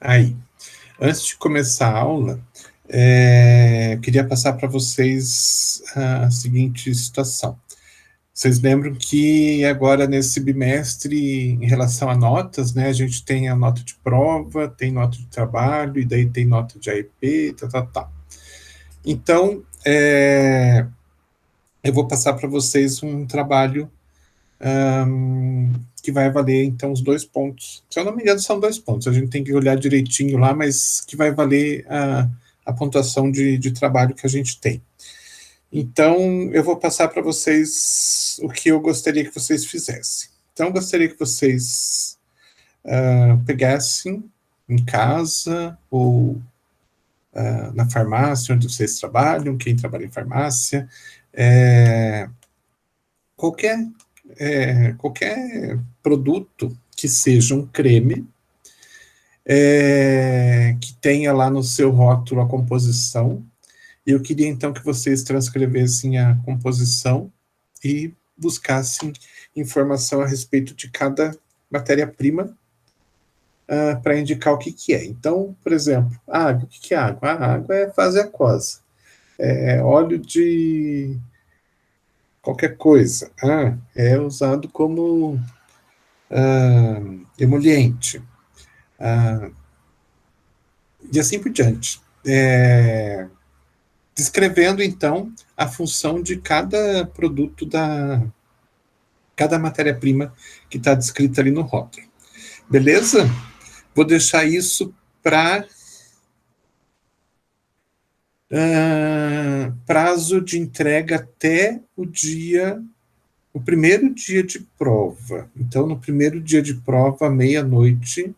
Aí, antes de começar a aula, eu queria passar para vocês a seguinte situação. Vocês lembram que agora, nesse bimestre, em relação a notas, né, a gente tem a nota de prova, tem nota de trabalho, e daí tem nota de AEP, tá. Então, eu vou passar para vocês um trabalho que vai valer, então, os 2 pontos. Se eu não me engano, são 2 pontos. A gente tem que olhar direitinho lá, mas que vai valer a pontuação de trabalho que a gente tem. Então, eu vou passar para vocês o que eu gostaria que vocês fizessem. Então, eu gostaria que vocês pegassem em casa ou na farmácia onde vocês trabalham, quem trabalha em farmácia, qualquer produto que seja um creme, que tenha lá no seu rótulo a composição, e eu queria então que vocês transcrevessem a composição e buscassem informação a respeito de cada matéria-prima para indicar o que é. Então, por exemplo, água. O que é água? A água é fase aquosa. Óleo de qualquer coisa. É usado como emoliente. E assim por diante. Descrevendo, então, a função de cada produto cada matéria-prima que está descrita ali no rótulo. Beleza? Vou deixar isso para prazo de entrega até o primeiro dia de prova. Então, no primeiro dia de prova, meia-noite,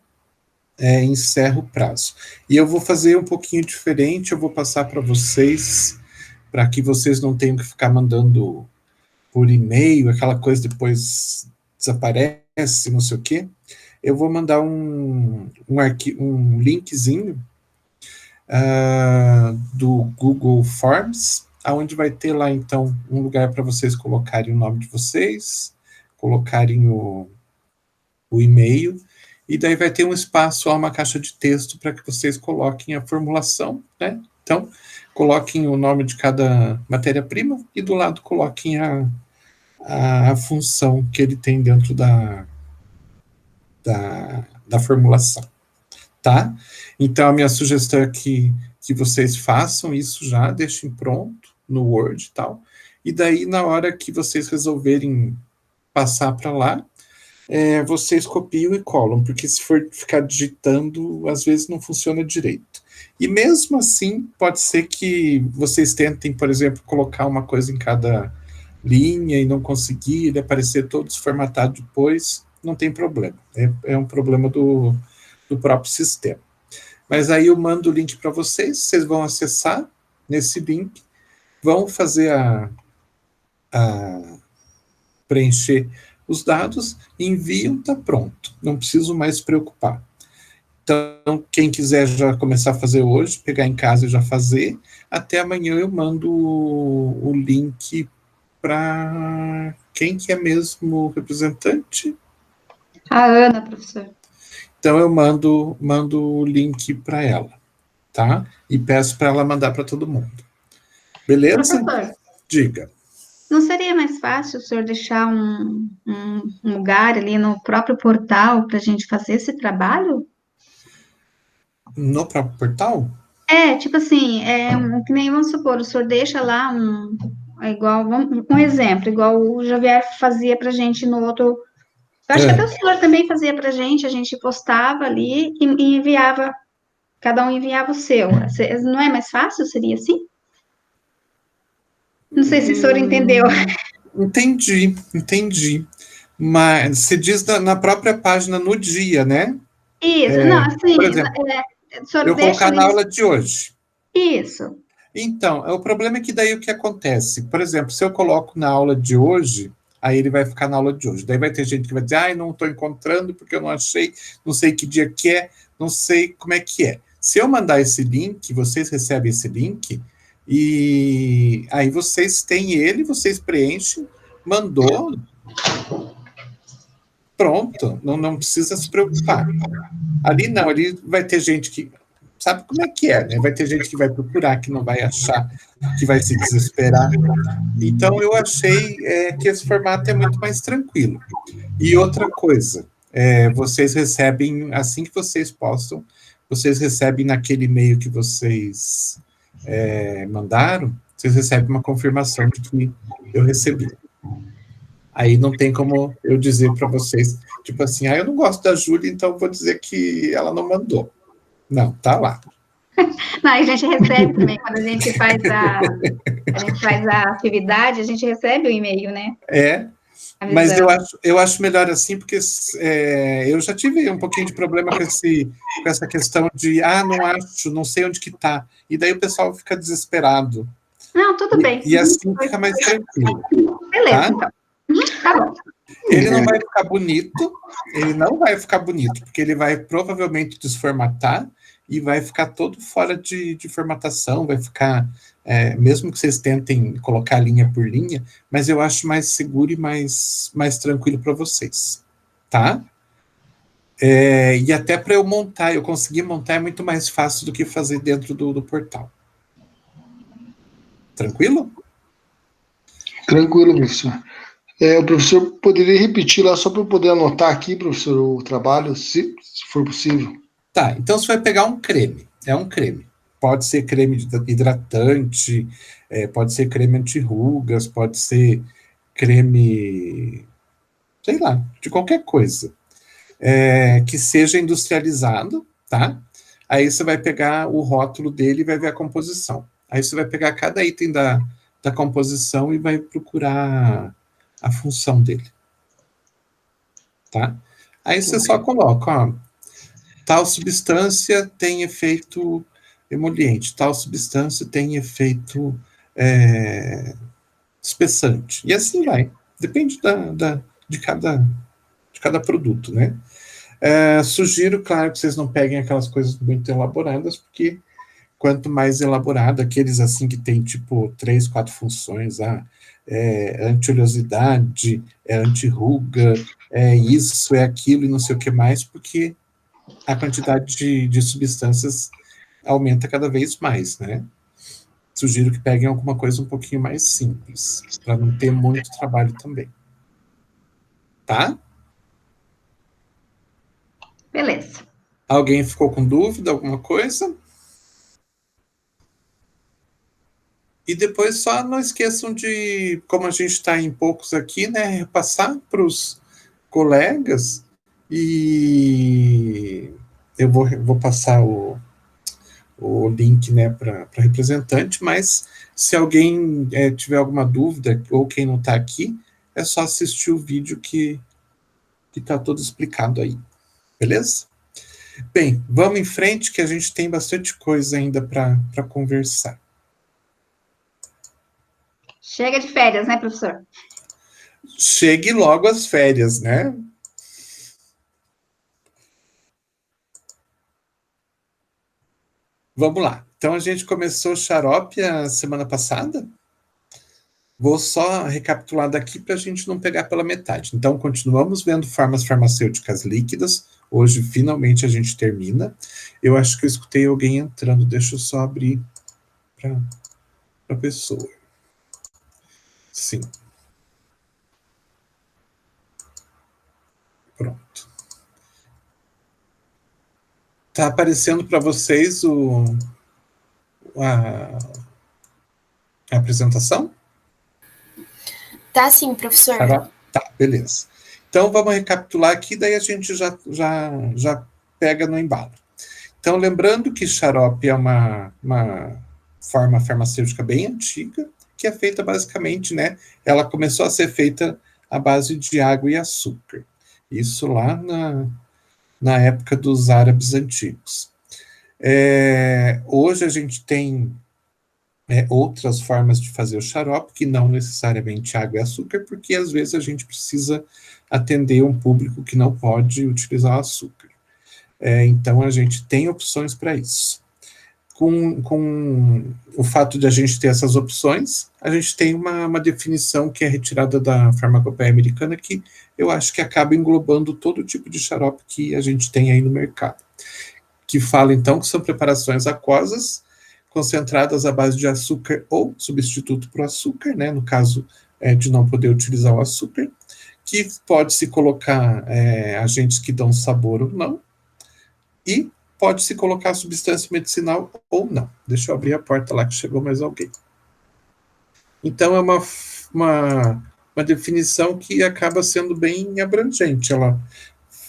encerro o prazo. E eu vou fazer um pouquinho diferente, eu vou passar para vocês, para que vocês não tenham que ficar mandando por e-mail, aquela coisa depois desaparece, não sei o quê. Eu vou mandar um linkzinho do Google Forms, onde vai ter lá, então, um lugar para vocês colocarem o nome de vocês, colocarem o e-mail, e daí vai ter um espaço, uma caixa de texto para que vocês coloquem a formulação, né? Então, coloquem o nome de cada matéria-prima e do lado coloquem a função que ele tem dentro da formulação, tá? Então, a minha sugestão é que vocês façam isso já, deixem pronto no Word e tal, e daí, na hora que vocês resolverem passar para lá, vocês copiam e colam, porque se for ficar digitando, às vezes não funciona direito. E mesmo assim, pode ser que vocês tentem, por exemplo, colocar uma coisa em cada linha e não conseguir, ele aparecer todo desformatado depois, não tem problema. É um problema do próprio sistema. Mas aí eu mando o link para vocês vão acessar nesse link, vão fazer preencher os dados, enviam, está pronto. Não preciso mais se preocupar. Então, quem quiser já começar a fazer hoje, pegar em casa e já fazer, até amanhã eu mando o link para quem que é mesmo o representante? A Ana, professor. Então, eu mando o link para ela, tá? E peço para ela mandar para todo mundo. Beleza? Professor, diga. Não seria mais fácil o senhor deixar um lugar ali no próprio portal para a gente fazer esse trabalho? No próprio portal? Tipo assim, que nem vamos supor, o senhor deixa lá um exemplo, igual o Javier fazia para a gente no outro. Eu acho que até o senhor também fazia para a gente postava ali e enviava, cada um enviava o seu. Não é mais fácil? Seria assim? Não sei se o senhor entendeu. Entendi. Mas você diz na própria página no dia, né? Isso, não, assim, por exemplo, o senhor eu deixa colocar ali. na aula de hoje. Isso. Então, o problema é que daí o que acontece? Por exemplo, se eu coloco na aula de hoje, aí ele vai ficar na aula de hoje. Daí vai ter gente que vai dizer, não estou encontrando porque eu não achei, não sei que dia que é, não sei como é que é. Se eu mandar esse link, vocês recebem esse link, e aí vocês têm ele, vocês preenchem, mandou, pronto, não precisa se preocupar. Ali não, ali vai ter gente que sabe como é que é, né? Vai ter gente que vai procurar, que não vai achar, que vai se desesperar. Então, eu achei que esse formato é muito mais tranquilo. E outra coisa, vocês recebem, assim que vocês postam, vocês recebem naquele e-mail que vocês mandaram, vocês recebem uma confirmação de que eu recebi. Aí não tem como eu dizer para vocês, tipo assim, eu não gosto da Júlia, então vou dizer que ela não mandou. Não, tá lá. Não, a gente recebe também, quando a gente faz a atividade, a gente recebe o e-mail, né? Mas eu acho melhor assim, porque eu já tive um pouquinho de problema com essa questão de, não acho, não sei onde que tá. E daí o pessoal fica desesperado. Não, tudo bem. E assim fica mais tranquilo. Beleza, tá? então. Tá bom. Ele não vai ficar bonito, porque ele vai provavelmente desformatar e vai ficar todo fora de formatação, vai ficar, mesmo que vocês tentem colocar linha por linha, mas eu acho mais seguro e mais tranquilo para vocês, tá? E até para eu conseguir montar é muito mais fácil do que fazer dentro do portal. Tranquilo? Tranquilo, professor. O professor poderia repetir lá, só para eu poder anotar aqui, professor, o trabalho, se for possível. Tá, então você vai pegar um creme. É um creme. Pode ser creme hidratante, pode ser creme anti-rugas, pode ser creme, sei lá, de qualquer coisa. Que seja industrializado, tá? Aí você vai pegar o rótulo dele e vai ver a composição. Aí você vai pegar cada item da composição e vai procurar a função dele. Tá? Aí você só coloca, ó, tal substância tem efeito emoliente, tal substância tem efeito espessante. E assim vai. Depende de cada produto, né? Sugiro, claro, que vocês não peguem aquelas coisas muito elaboradas, porque quanto mais elaborado, aqueles assim que tem tipo 3, 4 funções, anti-oleosidade, anti-ruga, isso, aquilo e não sei o que mais, porque a quantidade de substâncias aumenta cada vez mais, né? Sugiro que peguem alguma coisa um pouquinho mais simples, para não ter muito trabalho também. Tá? Beleza. Alguém ficou com dúvida, alguma coisa? E depois só não esqueçam de, como a gente está em poucos aqui, né, repassar para os colegas, e eu vou passar o link, né, para representante, mas se alguém tiver alguma dúvida, ou quem não está aqui, é só assistir o vídeo que está todo explicado aí. Beleza? Bem, vamos em frente, que a gente tem bastante coisa ainda para conversar. Chega de férias, né, professor? Chegue logo às férias, né? Vamos lá. Então, a gente começou o xarope a semana passada. Vou só recapitular daqui para a gente não pegar pela metade. Então, continuamos vendo formas farmacêuticas líquidas. Hoje, finalmente, a gente termina. Eu acho que eu escutei alguém entrando. Deixa eu só abrir para a pessoa. Sim. Pronto. Tá aparecendo para vocês a apresentação? Tá sim, professor. Tá, beleza. Então, vamos recapitular aqui, daí a gente já pega no embalo. Então, lembrando que xarope é uma forma farmacêutica bem antiga, que é feita basicamente, né? Ela começou a ser feita à base de água e açúcar. Isso lá na época dos árabes antigos. Hoje a gente tem outras formas de fazer o xarope, que não necessariamente água e açúcar, porque às vezes a gente precisa atender um público que não pode utilizar o açúcar. Então a gente tem opções para isso. com o fato de a gente ter essas opções, a gente tem uma definição que é retirada da farmacopeia americana, que eu acho que acaba englobando todo tipo de xarope que a gente tem aí no mercado, que fala, então, que são preparações aquosas, concentradas à base de açúcar ou substituto para o açúcar, né, no caso de não poder utilizar o açúcar, que pode-se colocar agentes que dão sabor ou não, e pode-se colocar substância medicinal ou não. Deixa eu abrir a porta lá que chegou mais alguém. Então, é uma definição que acaba sendo bem abrangente. Ela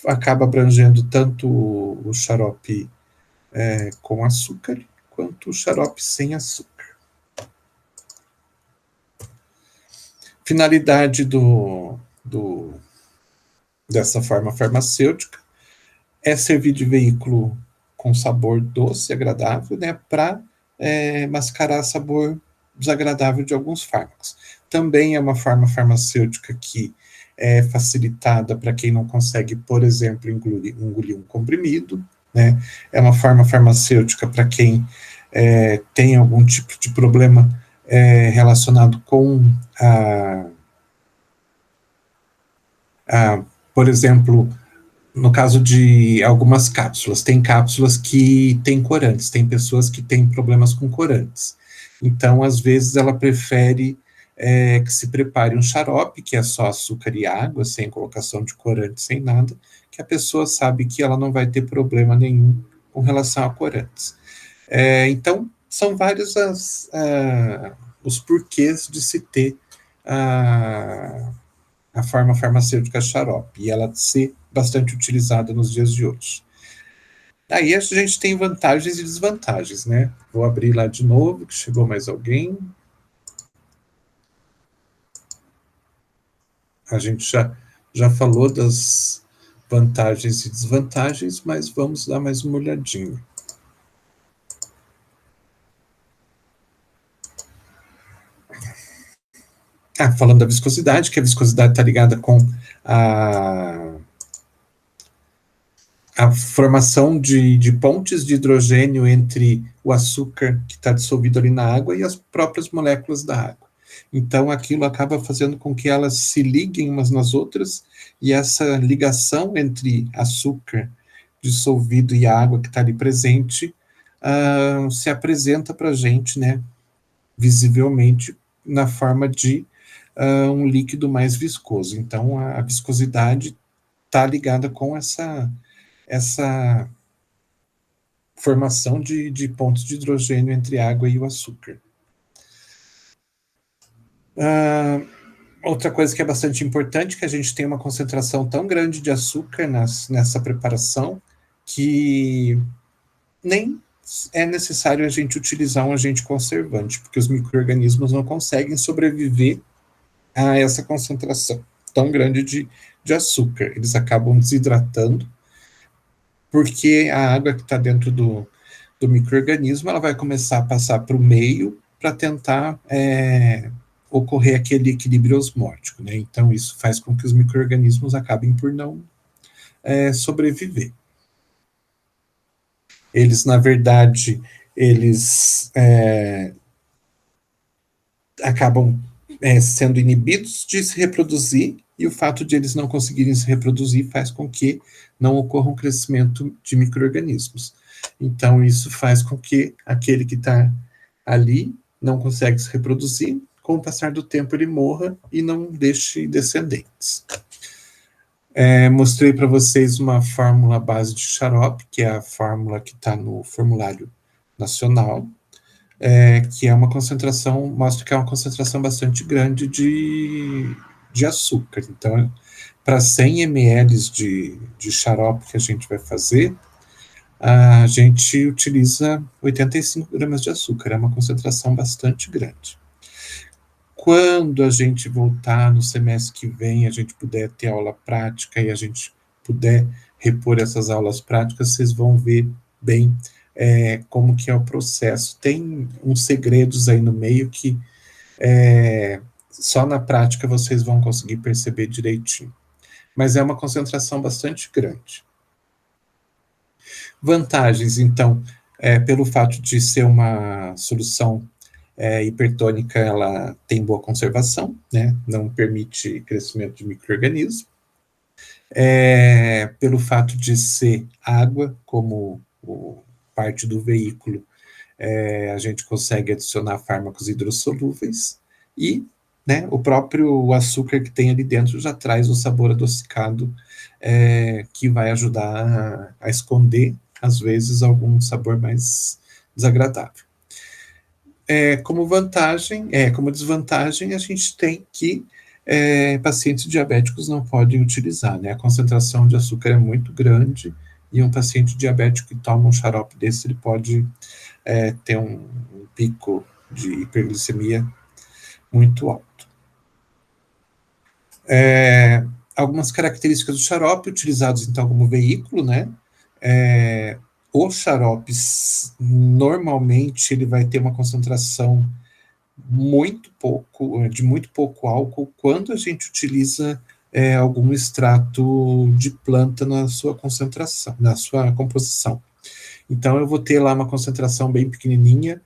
acaba abrangendo tanto o xarope com açúcar, quanto o xarope sem açúcar. Finalidade dessa forma farmacêutica é servir de veículo com sabor doce, agradável, né, para mascarar sabor desagradável de alguns fármacos. Também é uma forma farmacêutica que é facilitada para quem não consegue, por exemplo, engolir um comprimido, né? É uma forma farmacêutica para quem tem algum tipo de problema relacionado com por exemplo, no caso de algumas cápsulas, tem cápsulas que têm corantes, tem pessoas que têm problemas com corantes. Então, às vezes, ela prefere que se prepare um xarope, que é só açúcar e água, sem colocação de corante, sem nada, que a pessoa sabe que ela não vai ter problema nenhum com relação a corantes. Então, são vários os porquês de se ter a forma farmacêutica xarope, e ela ser bastante utilizada nos dias de hoje. Aí a gente tem vantagens e desvantagens, né? Vou abrir lá de novo, que chegou mais alguém. A gente já falou das vantagens e desvantagens, mas vamos dar mais uma olhadinha. Falando da viscosidade, que a viscosidade está ligada com a formação de pontes de hidrogênio entre o açúcar que está dissolvido ali na água e as próprias moléculas da água. Então, aquilo acaba fazendo com que elas se liguem umas nas outras, e essa ligação entre açúcar dissolvido e a água que está ali presente se apresenta para a gente, né, visivelmente, na forma de um líquido mais viscoso. Então, a viscosidade está ligada com essa formação de pontos de hidrogênio entre a água e o açúcar. Outra coisa que é bastante importante, que a gente tem uma concentração tão grande de açúcar nessa preparação, que nem é necessário a gente utilizar um agente conservante, porque os micro-organismos não conseguem sobreviver a essa concentração tão grande de açúcar. Eles acabam desidratando, porque a água que está dentro do micro-organismo, ela vai começar a passar para o meio para tentar ocorrer aquele equilíbrio osmótico, né? Então, isso faz com que os micro-organismos acabem por não sobreviver. Eles, na verdade, acabam sendo inibidos de se reproduzir, e o fato de eles não conseguirem se reproduzir faz com que não ocorra um crescimento de micro-organismos. Então, isso faz com que aquele que está ali não consegue se reproduzir, com o passar do tempo ele morra e não deixe descendentes. Mostrei para vocês uma fórmula base de xarope, que é a fórmula que está no formulário nacional, que é uma concentração, mostra que é uma concentração bastante grande de açúcar. Então, para 100 ml de xarope que a gente vai fazer, a gente utiliza 85 gramas de açúcar, é uma concentração bastante grande. Quando a gente voltar no semestre que vem, a gente puder ter aula prática e a gente puder repor essas aulas práticas, vocês vão ver bem como que é o processo. Tem uns segredos aí no meio que só na prática vocês vão conseguir perceber direitinho. Mas é uma concentração bastante grande. Vantagens, então, pelo fato de ser uma solução hipertônica, ela tem boa conservação, né? Não permite crescimento de micro-organismos. Pelo fato de ser água, como parte do veículo, a gente consegue adicionar fármacos hidrossolúveis e, né, o próprio açúcar que tem ali dentro já traz o sabor adocicado, que vai ajudar a esconder, às vezes, algum sabor mais desagradável. Como desvantagem, a gente tem que pacientes diabéticos não podem utilizar, né? A concentração de açúcar é muito grande e um paciente diabético que toma um xarope desse, ele pode ter um pico de hiperglicemia muito alto. Algumas características do xarope utilizados, então, como veículo, né? O xarope, normalmente, ele vai ter uma concentração de muito pouco álcool quando a gente utiliza algum extrato de planta na sua concentração, na sua composição. Então, eu vou ter lá uma concentração bem pequenininha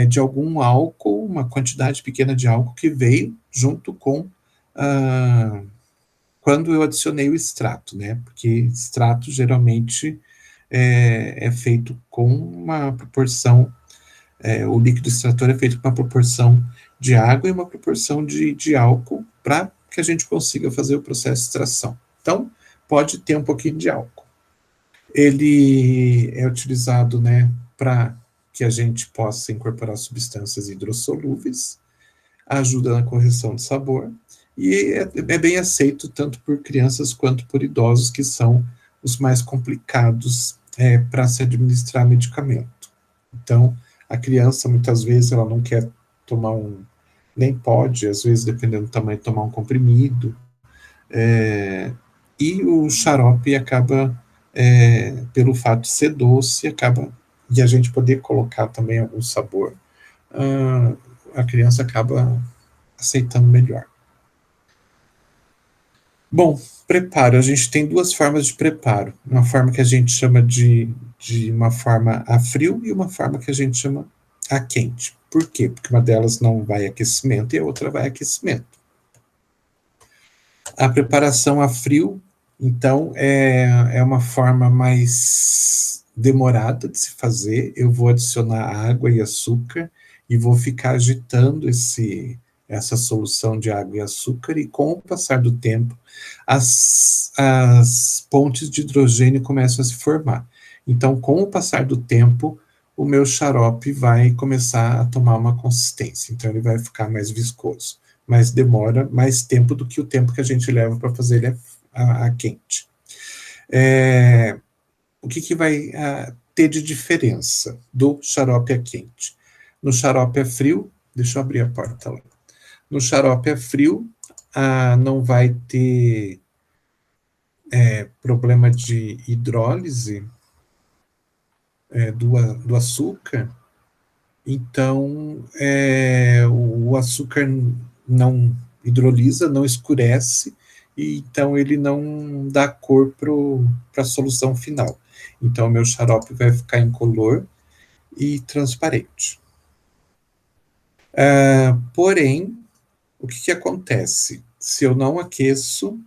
de algum álcool, uma quantidade pequena de álcool que veio junto com quando eu adicionei o extrato, né? Porque extrato geralmente é feito com uma proporção, o líquido extrator é feito com uma proporção de água e uma proporção de álcool para que a gente consiga fazer o processo de extração. Então, pode ter um pouquinho de álcool. Ele é utilizado, né, para que a gente possa incorporar substâncias hidrossolúveis, ajuda na correção de sabor, e é bem aceito tanto por crianças quanto por idosos, que são os mais complicados para se administrar medicamento. Então, a criança, muitas vezes, ela não quer tomar nem pode, às vezes, dependendo do tamanho, tomar um comprimido, e o xarope acaba, pelo fato de ser doce, e a gente poder colocar também algum sabor, a criança acaba aceitando melhor. Bom, preparo. A gente tem duas formas de preparo. Uma forma que a gente chama de uma forma a frio e uma forma que a gente chama a quente. Por quê? Porque uma delas não vai aquecimento e a outra vai aquecimento. A preparação a frio, então, é uma forma mais demorada de se fazer. Eu vou adicionar água e açúcar e vou ficar agitando essa solução de água e açúcar, e com o passar do tempo, as pontes de hidrogênio começam a se formar. Então, com o passar do tempo, o meu xarope vai começar a tomar uma consistência, então ele vai ficar mais viscoso, mas demora mais tempo do que o tempo que a gente leva para fazer ele a quente. O que vai ter de diferença do xarope a quente? No xarope a frio, deixa eu abrir a porta lá. No xarope a frio, não vai ter problema de hidrólise do açúcar, então o açúcar não hidrolisa, não escurece, e então ele não dá cor para a solução final. Então o meu xarope vai ficar incolor e transparente. Porém, o que acontece? Se eu não aqueço,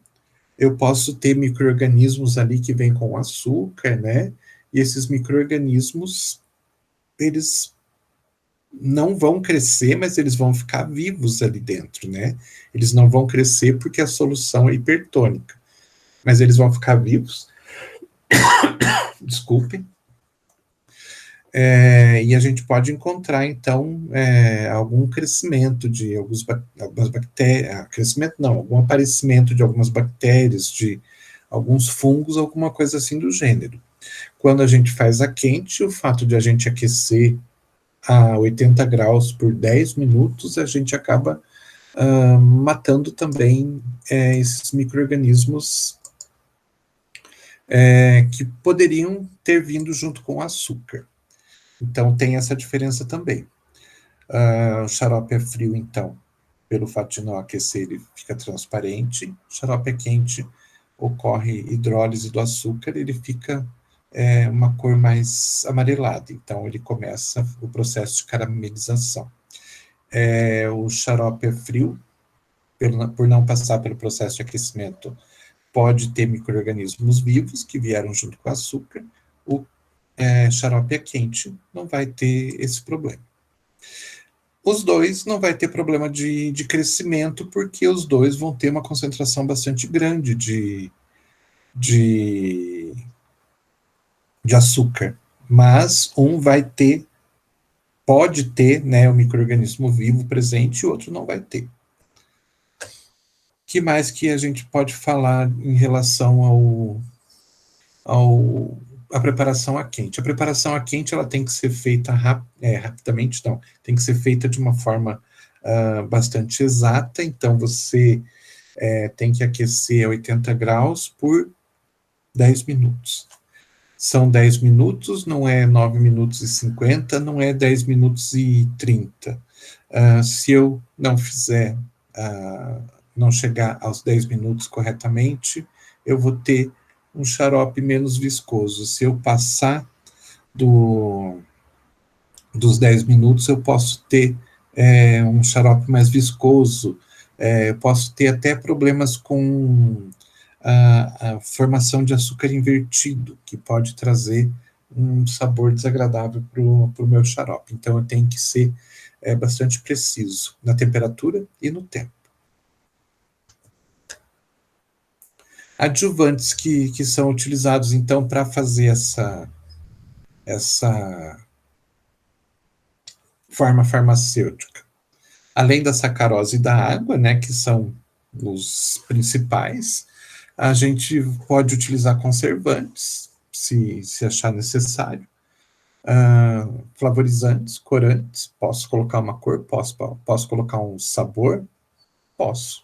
eu posso ter micro-organismos ali que vêm com açúcar, né? E esses micro-organismos, eles não vão crescer, mas eles vão ficar vivos ali dentro, né? Eles não vão crescer porque a solução é hipertônica, mas eles vão ficar vivos. Desculpem. E a gente pode encontrar, então, algum crescimento de algumas bactérias, algum aparecimento de algumas bactérias, de alguns fungos, alguma coisa assim do gênero. Quando a gente faz a quente, o fato de a gente aquecer a 80 graus por 10 minutos, a gente acaba matando também esses micro-organismos que poderiam ter vindo junto com o açúcar. Então, tem essa diferença também. O xarope é frio, então, pelo fato de não aquecer, ele fica transparente. O xarope é quente, ocorre hidrólise do açúcar, ele fica uma cor mais amarelada. Então, ele começa o processo de caramelização. O xarope é frio, por não passar pelo processo de aquecimento, pode ter micro-organismos vivos que vieram junto com o açúcar. O xarope é quente, não vai ter esse problema. Os dois não vai ter problema de crescimento, porque os dois vão ter uma concentração bastante grande de açúcar. Mas um pode ter, né, o micro-organismo vivo presente e o outro não vai ter. Que mais que a gente pode falar em relação a preparação a quente? A preparação a quente, ela tem que ser feita rapidamente, não, tem que ser feita de uma forma bastante exata. Então, você tem que aquecer a 80 graus por 10 minutos. São 10 minutos, não é 9 minutos e 50, não é 10 minutos e 30. Se eu não fizer, não chegar aos 10 minutos corretamente, eu vou ter um xarope menos viscoso. Se eu passar dos 10 minutos, eu posso ter um xarope mais viscoso. Eu posso ter até problemas com a formação de açúcar invertido, que pode trazer um sabor desagradável para o meu xarope. Então, eu tenho que ser bastante preciso na temperatura e no tempo. Adjuvantes que são utilizados, então, para fazer essa forma farmacêutica. Além da sacarose e da água, né, que são os principais, a gente pode utilizar conservantes, se achar necessário, flavorizantes, corantes, posso colocar uma cor, posso colocar um sabor, posso.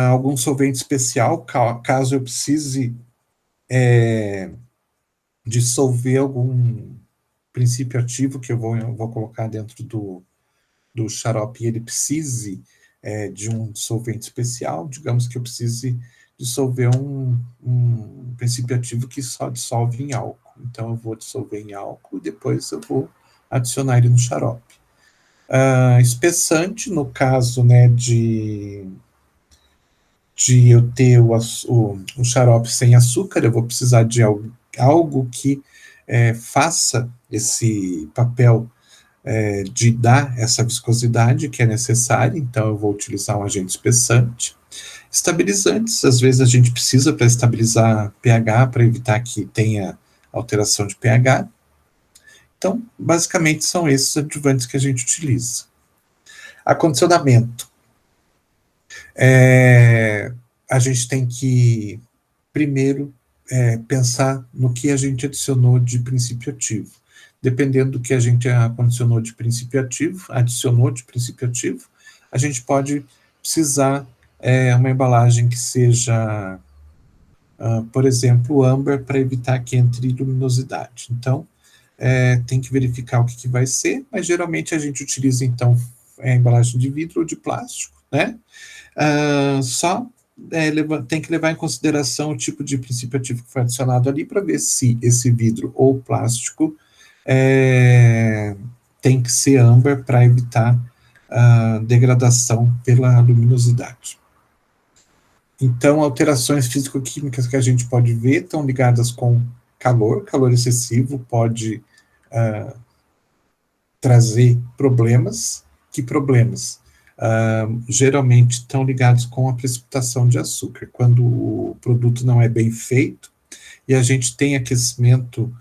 Algum solvente especial, caso eu precise dissolver algum princípio ativo que eu vou colocar dentro do xarope e ele precise de um solvente especial, digamos que eu precise dissolver um princípio ativo que só dissolve em álcool. Então, eu vou dissolver em álcool e depois eu vou adicionar ele no xarope. Espessante, no caso, né, de eu ter o xarope sem açúcar, eu vou precisar de algo que faça esse papel de dar essa viscosidade que é necessária. Então, eu vou utilizar um agente espessante. Estabilizantes, às vezes a gente precisa para estabilizar pH, para evitar que tenha alteração de pH. Então, basicamente, são esses adjuvantes que a gente utiliza. Acondicionamento. A gente tem que, primeiro, pensar no que a gente adicionou de princípio ativo. Dependendo do que a gente adicionou de princípio ativo, a gente pode precisar uma embalagem que seja, por exemplo, âmbar, para evitar que entre luminosidade. Então, tem que verificar o que vai ser, mas geralmente a gente utiliza, então, a embalagem de vidro ou de plástico, né? Tem que levar em consideração o tipo de princípio ativo que foi adicionado ali, para ver se esse vidro ou plástico tem que ser âmbar para evitar a degradação pela luminosidade. Então, alterações físico-químicas que a gente pode ver estão ligadas com calor excessivo pode trazer problemas. Que problemas? Geralmente estão ligados com a precipitação de açúcar. Quando o produto não é bem feito e a gente tem aquecimento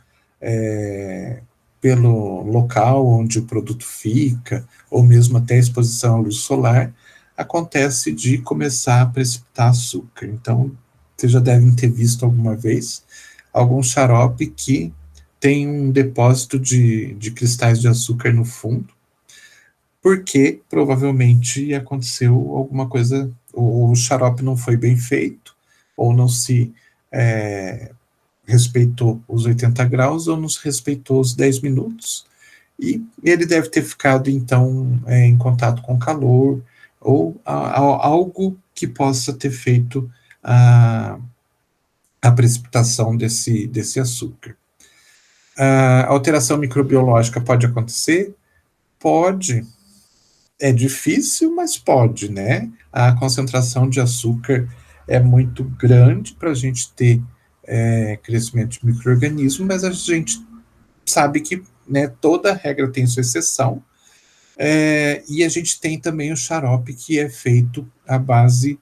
pelo local onde o produto fica, ou mesmo até a exposição à luz solar, acontece de começar a precipitar açúcar. Então, vocês já devem ter visto alguma vez algum xarope que tem um depósito de cristais de açúcar no fundo, porque provavelmente aconteceu alguma coisa, ou o xarope não foi bem feito, ou não se respeitou os 80 graus, ou não se respeitou os 10 minutos, e ele deve ter ficado, então, em contato com calor, ou algo que possa ter feito a a precipitação desse açúcar. A alteração microbiológica pode acontecer? Pode. É difícil, mas pode, né? A concentração de açúcar é muito grande para a gente ter crescimento de micro-organismo, mas a gente sabe que, né, toda regra tem sua exceção, e a gente tem também o xarope que é feito à base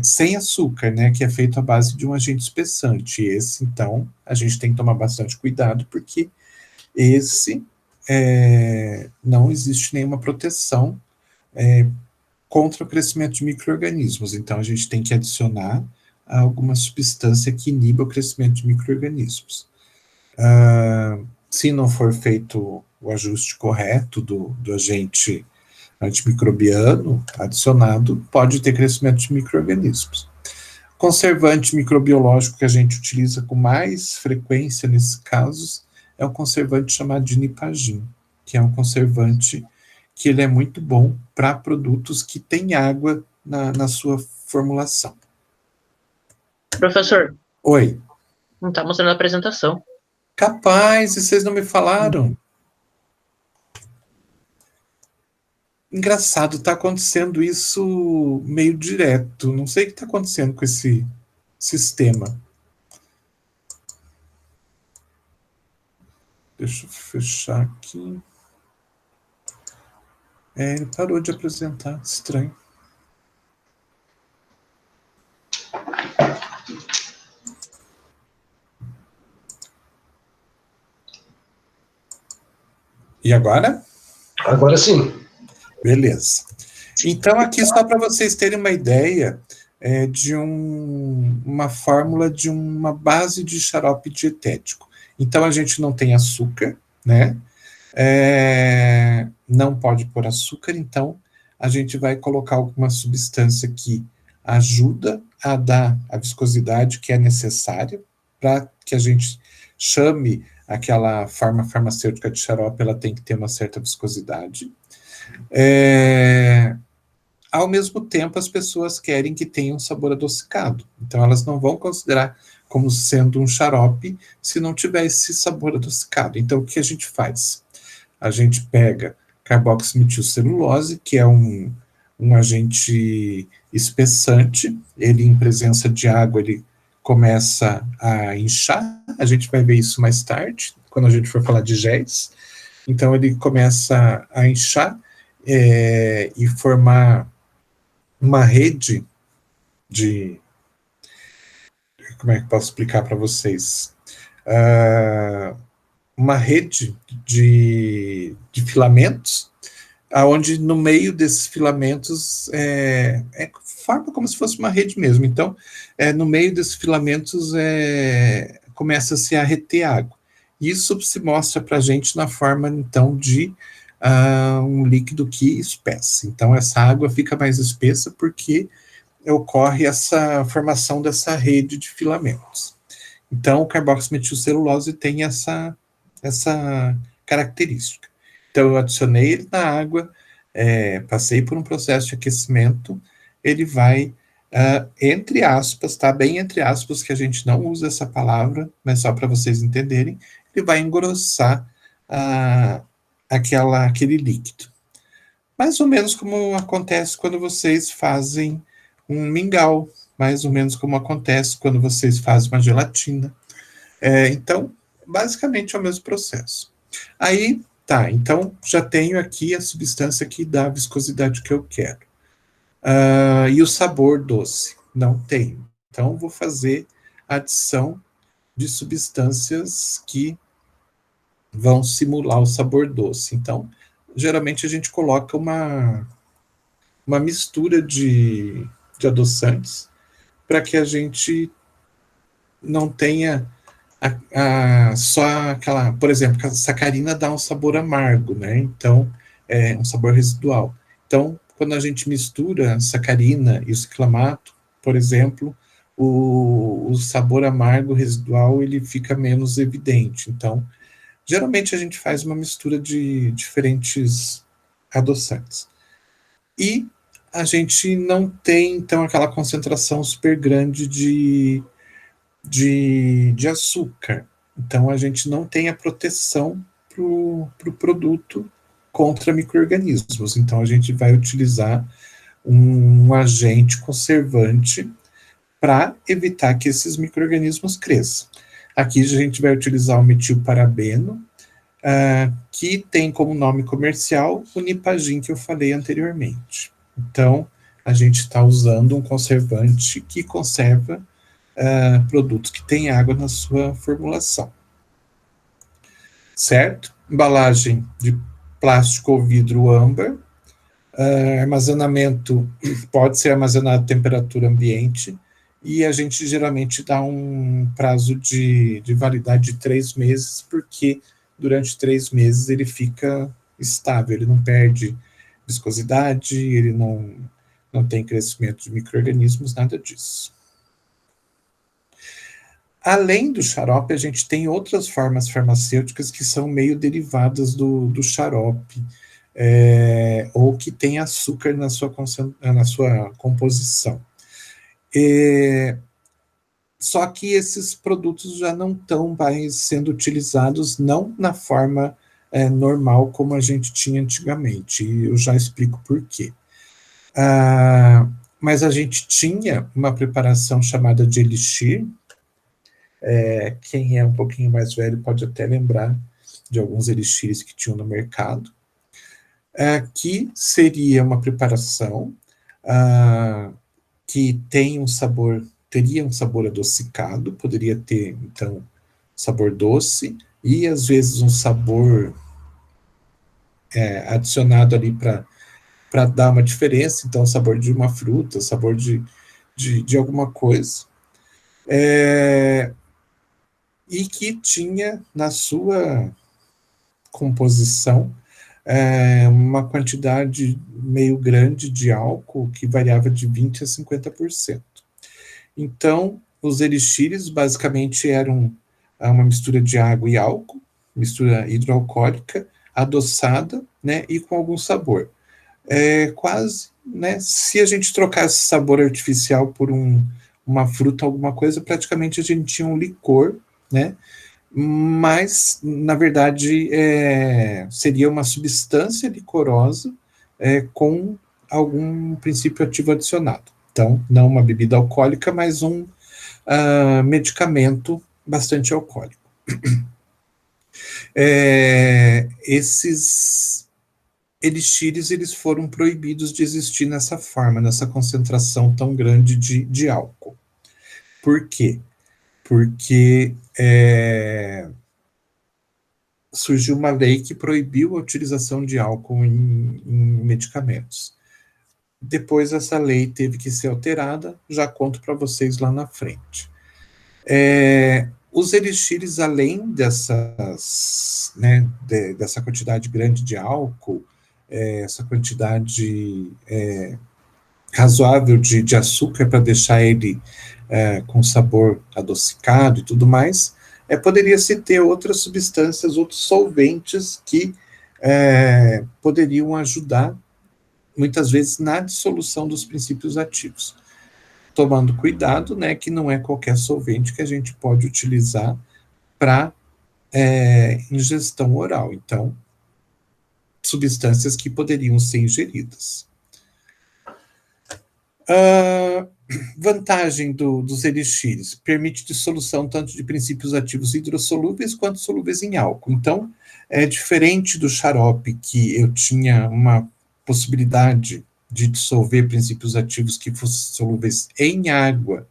sem açúcar, né, que é feito à base de um agente espessante. Esse, então, a gente tem que tomar bastante cuidado, porque esse não existe nenhuma proteção contra o crescimento de micro-organismos. Então, a gente tem que adicionar alguma substância que iniba o crescimento de micro-organismos. Se não for feito o ajuste correto do agente antimicrobiano adicionado, pode ter crescimento de micro-organismos. Conservante microbiológico que a gente utiliza com mais frequência nesses casos é o conservante chamado de Nipagin, que é um conservante que ele é muito bom para produtos que têm água na sua formulação. Professor. Oi. Não está mostrando a apresentação. Capaz, e vocês não me falaram? Engraçado, está acontecendo isso meio direto. Não sei o que está acontecendo com esse sistema. Deixa eu fechar aqui. Ele parou de apresentar. Estranho. E agora? Agora sim. Beleza. Então, aqui só para vocês terem uma ideia de uma fórmula de uma base de xarope dietético. Então, a gente não tem açúcar, né? Não pode pôr açúcar, então a gente vai colocar alguma substância que ajuda a dar a viscosidade que é necessária para que a gente chame aquela forma farmacêutica de xarope, ela tem que ter uma certa viscosidade. Ao mesmo tempo, as pessoas querem que tenha um sabor adocicado, então elas não vão considerar como sendo um xarope se não tiver esse sabor adocicado. Então, o que a gente faz? A gente pega carboximetilcelulose, que é um agente espessante, ele em presença de água, ele começa a inchar, a gente vai ver isso mais tarde, quando a gente for falar de géis. Então, ele começa a inchar e formar uma rede de... Como é que eu posso explicar para vocês? Uma rede de filamentos, onde no meio desses filamentos forma como se fosse uma rede mesmo. Então, no meio desses filamentos começa-se a reter água. Isso se mostra para a gente na forma, então, de um líquido que espessa. Então, essa água fica mais espessa porque ocorre essa formação dessa rede de filamentos. Então, o carboximetilcelulose tem essa característica. Então, eu adicionei ele na água, passei por um processo de aquecimento, ele vai, entre aspas, tá? Bem entre aspas, que a gente não usa essa palavra, mas só para vocês entenderem, ele vai engrossar aquele líquido. Mais ou menos como acontece quando vocês fazem um mingau, mais ou menos como acontece quando vocês fazem uma gelatina. Então, basicamente é o mesmo processo. Aí, tá, então já tenho aqui a substância que dá a viscosidade que eu quero. E o sabor doce? Não tenho. Então, vou fazer a adição de substâncias que vão simular o sabor doce. Então, geralmente a gente coloca uma mistura de adoçantes para que a gente não tenha só aquela, por exemplo, a sacarina dá um sabor amargo, né? Então, é um sabor residual. Então, quando a gente mistura a sacarina e o ciclamato, por exemplo, o sabor amargo residual ele fica menos evidente. Então, geralmente a gente faz uma mistura de diferentes adoçantes. E a gente não tem, então, aquela concentração super grande de de açúcar. Então, a gente não tem a proteção para o produto contra micro-organismos. Então, a gente vai utilizar um agente conservante para evitar que esses micro-organismos cresçam. Aqui a gente vai utilizar o metilparabeno, que tem como nome comercial o Nipagin, que eu falei anteriormente. Então, a gente está usando um conservante que conserva produtos que têm água na sua formulação. Certo? Embalagem de plástico ou vidro âmbar. Armazenamento pode ser armazenado a temperatura ambiente, e a gente geralmente dá um prazo de validade de 3 meses, porque durante 3 meses ele fica estável, ele não perde viscosidade, ele não tem crescimento de micro-organismos, nada disso. Além do xarope, a gente tem outras formas farmacêuticas que são meio derivadas do xarope, ou que tem açúcar na sua composição. Só que esses produtos já não estão mais sendo utilizados, não na forma normal como a gente tinha antigamente, e eu já explico por quê. Mas a gente tinha uma preparação chamada de elixir. Quem é um pouquinho mais velho pode até lembrar de alguns elixires que tinham no mercado, que seria uma preparação que teria um sabor adocicado, poderia ter, então, sabor doce, e às vezes um sabor adicionado ali para dar uma diferença, então sabor de uma fruta, sabor de alguma coisa. E que tinha na sua composição uma quantidade meio grande de álcool, que variava de 20% a 50%. Então, os elixires basicamente eram uma mistura de água e álcool, mistura hidroalcoólica, adoçada, né, e com algum sabor. Quase, né, se a gente trocasse sabor artificial por uma fruta, alguma coisa, praticamente a gente tinha um licor, né, mas, na verdade, seria uma substância licorosa com algum princípio ativo adicionado. Então, não uma bebida alcoólica, mas um medicamento bastante alcoólico. Esses elixires, eles foram proibidos de existir nessa forma, nessa concentração tão grande de álcool. Por quê? Porque surgiu uma lei que proibiu a utilização de álcool em medicamentos. Depois essa lei teve que ser alterada, já conto para vocês lá na frente. Os elixires, além dessa quantidade grande de álcool, essa quantidade razoável de açúcar para deixar ele com sabor adocicado e tudo mais, poderia-se ter outras substâncias, outros solventes que poderiam ajudar, muitas vezes, na dissolução dos princípios ativos. Tomando cuidado, né, que não é qualquer solvente que a gente pode utilizar para ingestão oral. Então, substâncias que poderiam ser ingeridas. Vantagem dos elixires: permite dissolução tanto de princípios ativos hidrossolúveis quanto solúveis em álcool. Então, é diferente do xarope, que eu tinha uma possibilidade de dissolver princípios ativos que fossem solúveis em água,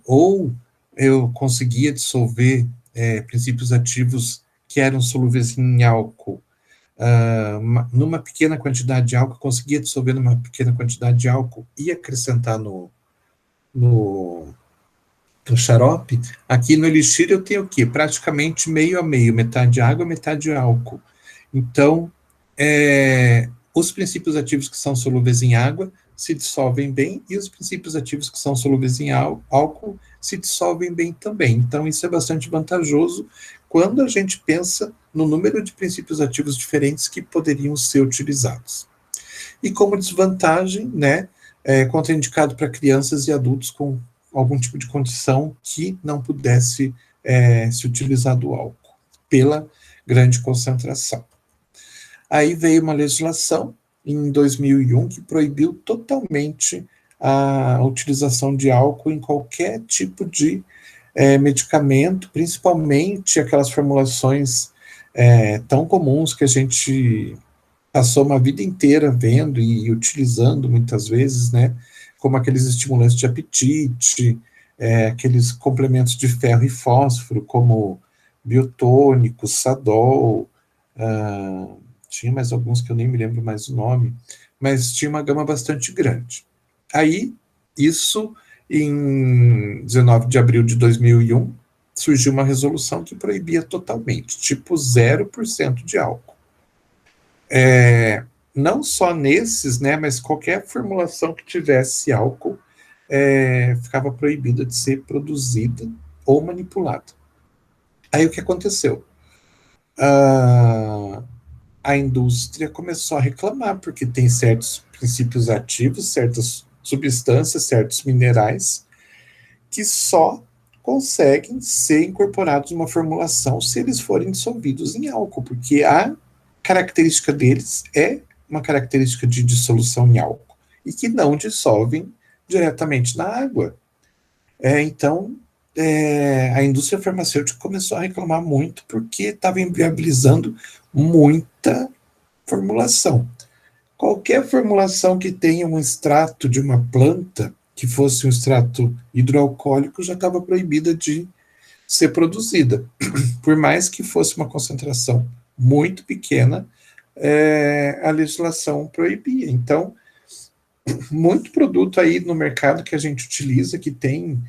ou eu conseguia dissolver princípios ativos que eram solúveis em álcool, numa pequena quantidade de álcool, conseguia dissolver numa pequena quantidade de álcool e acrescentar no xarope. Aqui no elixir eu tenho o quê? Praticamente meio a meio, metade água, metade álcool. Então, os princípios ativos que são solúveis em água se dissolvem bem, e os princípios ativos que são solúveis em álcool se dissolvem bem também. Então, isso é bastante vantajoso quando a gente pensa no número de princípios ativos diferentes que poderiam ser utilizados. E como desvantagem, né, contraindicado para crianças e adultos com algum tipo de condição que não pudesse se utilizar do álcool, pela grande concentração. Aí veio uma legislação, em 2001, que proibiu totalmente a utilização de álcool em qualquer tipo de medicamento, principalmente aquelas formulações tão comuns que a gente passou uma vida inteira vendo e utilizando muitas vezes, né, como aqueles estimulantes de apetite, aqueles complementos de ferro e fósforo, como biotônico, Sadol, tinha mais alguns que eu nem me lembro mais o nome, mas tinha uma gama bastante grande. Aí, isso, em 19 de abril de 2001, surgiu uma resolução que proibia totalmente, tipo 0% de álcool. Não só nesses, né, mas qualquer formulação que tivesse álcool ficava proibida de ser produzida ou manipulada. Aí o que aconteceu? A indústria começou a reclamar, porque tem certos princípios ativos, certas substâncias, certos minerais, que só conseguem ser incorporados numa formulação se eles forem dissolvidos em álcool, porque a característica deles é uma característica de dissolução em álcool, e que não dissolvem diretamente na água. Então, a indústria farmacêutica começou a reclamar muito, porque estava inviabilizando muita formulação. Qualquer formulação que tenha um extrato de uma planta, que fosse um extrato hidroalcoólico, já estava proibida de ser produzida. Por mais que fosse uma concentração muito pequena, a legislação proibia. Então, muito produto aí no mercado que a gente utiliza, que tem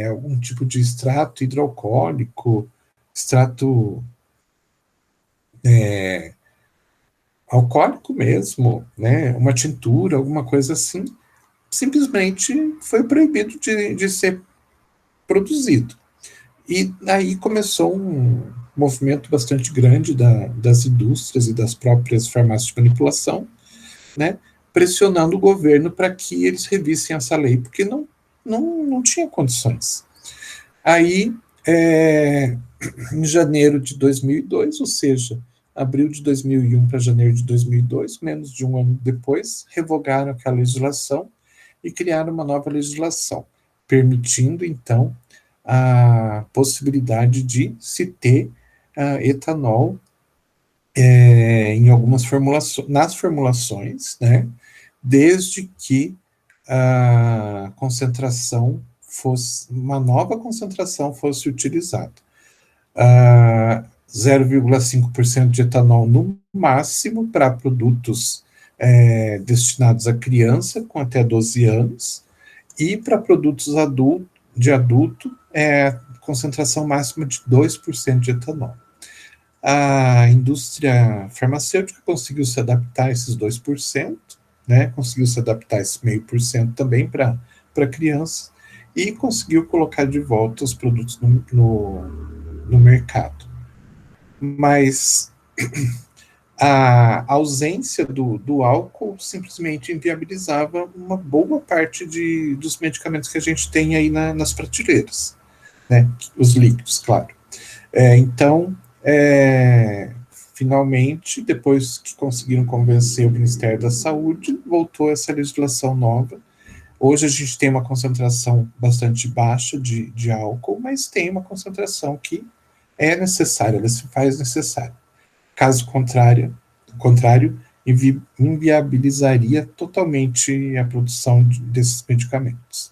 algum tipo de extrato hidroalcoólico, extrato alcoólico mesmo, né, uma tintura, alguma coisa assim, simplesmente foi proibido de ser produzido. E aí começou um movimento bastante grande das indústrias e das próprias farmácias de manipulação, né, pressionando o governo para que eles revissem essa lei, porque não tinha condições. Aí, em janeiro de 2002, ou seja, abril de 2001 para janeiro de 2002, menos de um ano depois, revogaram aquela legislação e criaram uma nova legislação, permitindo, então, a possibilidade de se ter etanol em algumas formulações, nas formulações, né, desde que a concentração fosse, uma nova concentração fosse utilizada. 0,5% de etanol no máximo para produtos destinados a criança com até 12 anos, e para produtos de adulto, concentração máxima de 2% de etanol. A indústria farmacêutica conseguiu se adaptar a esses 2%, né, conseguiu se adaptar a esse 0,5% também para crianças, e conseguiu colocar de volta os produtos no mercado. Mas a ausência do álcool simplesmente inviabilizava uma boa parte dos medicamentos que a gente tem aí nas prateleiras, né, os líquidos, claro. Então, finalmente, depois que conseguiram convencer o Ministério da Saúde, voltou essa legislação nova. Hoje a gente tem uma concentração bastante baixa de álcool, mas tem uma concentração que é necessária, ela se faz necessária. Caso contrário, inviabilizaria totalmente a produção desses medicamentos.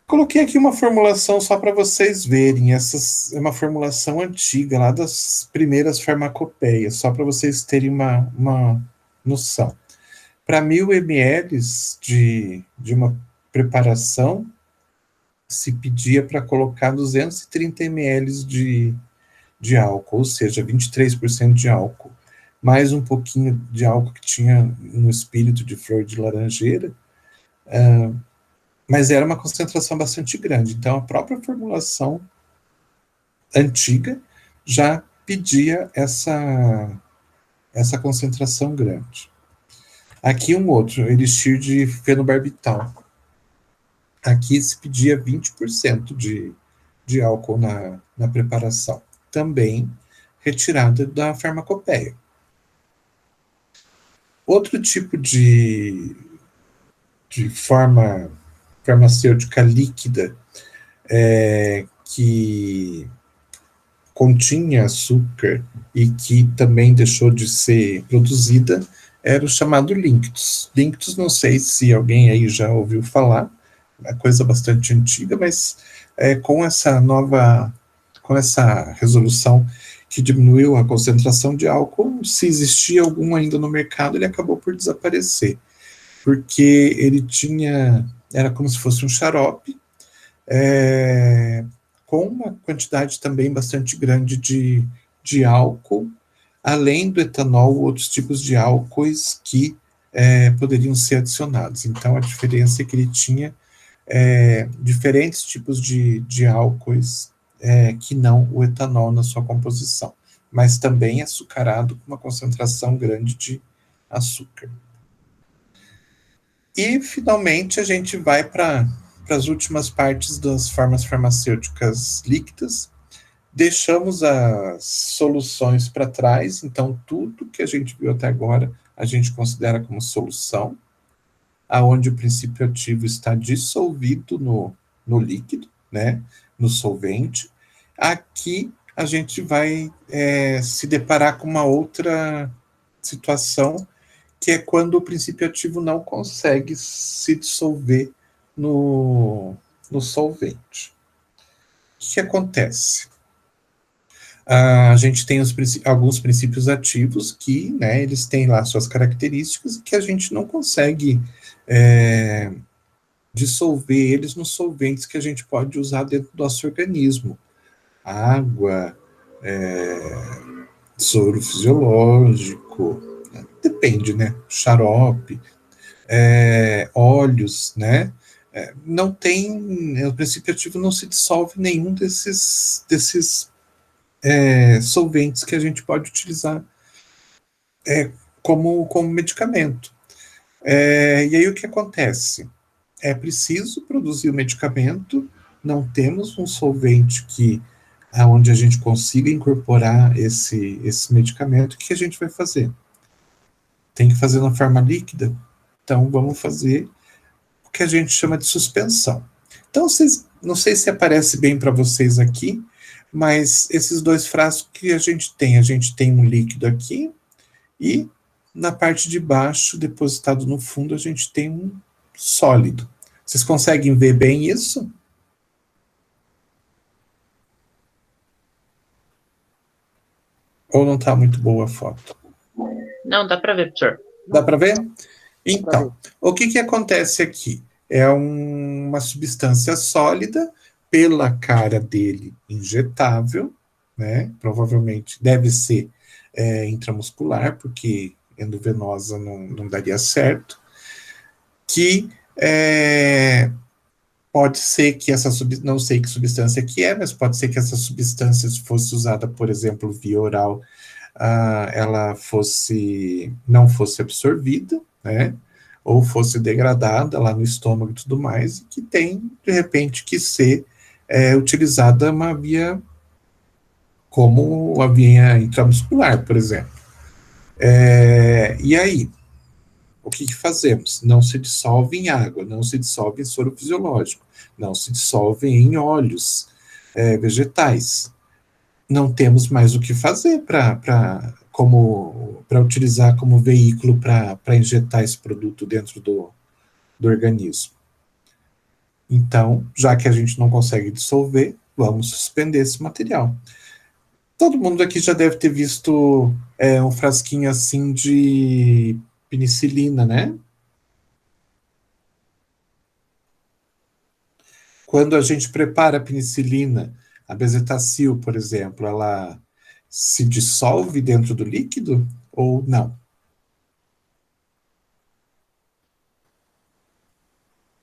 Coloquei aqui uma formulação só para vocês verem. Essa é uma formulação antiga, lá das primeiras farmacopeias, só para vocês terem uma noção. Para 1.000 ml de uma preparação, se pedia para colocar 230 ml de álcool, ou seja, 23% de álcool, mais um pouquinho de álcool que tinha no espírito de flor de laranjeira, mas era uma concentração bastante grande. Então, a própria formulação antiga já pedia essa concentração grande. Aqui um outro, elixir de fenobarbital. Aqui se pedia 20% de álcool na preparação, também retirada da farmacopeia. Outro tipo de forma farmacêutica líquida que continha açúcar e que também deixou de ser produzida era o chamado Linctus. Linctus, não sei se alguém aí já ouviu falar, é coisa bastante antiga, mas com essa resolução que diminuiu a concentração de álcool, se existia algum ainda no mercado, ele acabou por desaparecer, porque ele era como se fosse um xarope, com uma quantidade também bastante grande de álcool, além do etanol, outros tipos de álcoois que poderiam ser adicionados. Então, a diferença é que ele tinha diferentes tipos de álcoois que não o etanol na sua composição, mas também açucarado com uma concentração grande de açúcar. E, finalmente, a gente vai para as últimas partes das formas farmacêuticas líquidas. Deixamos as soluções para trás, então tudo que a gente viu até agora a gente considera como solução, aonde o princípio ativo está dissolvido no líquido, né, no solvente. Aqui a gente vai se deparar com uma outra situação, que é quando o princípio ativo não consegue se dissolver no solvente. O que acontece? A gente tem alguns princípios ativos que, né, eles têm lá suas características e que a gente não consegue dissolver eles nos solventes que a gente pode usar dentro do nosso organismo. Água, soro fisiológico, depende, né? Xarope, óleos, né? Não tem, o princípio ativo não se dissolve nenhum desses solventes que a gente pode utilizar como medicamento. E aí o que acontece? É preciso produzir o medicamento, não temos um solvente onde a gente consiga incorporar esse medicamento. O que a gente vai fazer? Tem que fazer na forma líquida? Então vamos fazer o que a gente chama de suspensão. Então, não sei se aparece bem para vocês aqui, mas esses dois frascos que a gente tem um líquido aqui e na parte de baixo, depositado no fundo, a gente tem um sólido. Vocês conseguem ver bem isso? Ou não está muito boa a foto? Não, dá para ver, professor. Dá para ver? Então, o que acontece aqui? É uma substância sólida, pela cara dele injetável, né? Provavelmente deve ser intramuscular, porque endovenosa não daria certo, que pode ser que não sei que substância que mas pode ser que essa substância fosse usada, por exemplo, via oral, ela não fosse absorvida, né? Ou fosse degradada lá no estômago e tudo mais, e que tem, de repente, que ser utilizada uma via como a via intramuscular, por exemplo. E aí, o que fazemos? Não se dissolve em água, não se dissolve em soro fisiológico, não se dissolve em óleos vegetais. Não temos mais o que fazer para utilizar como veículo para injetar esse produto dentro do organismo. Então, já que a gente não consegue dissolver, vamos suspender esse material. Todo mundo aqui já deve ter visto um frasquinho assim de penicilina, né? Quando a gente prepara a penicilina, a bezetacil, por exemplo, ela se dissolve dentro do líquido ou não?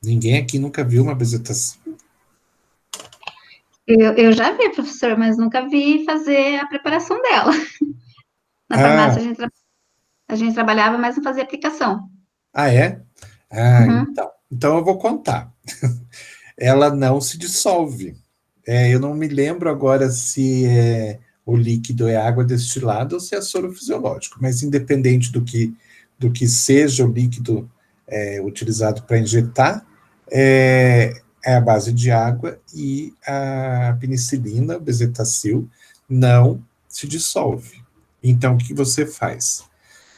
Ninguém aqui nunca viu uma bezetacil? Eu já vi, professor, mas nunca vi fazer a preparação dela. Na farmácia a gente trabalhava, mas não fazia aplicação. É? Uhum. Então eu vou contar. ela não se dissolve. Eu não me lembro agora se o líquido é água destilada ou se é soro fisiológico, mas independente do que seja o líquido utilizado para injetar, é a base de água, e a penicilina, o bezetacil, não se dissolve. Então, o que você faz?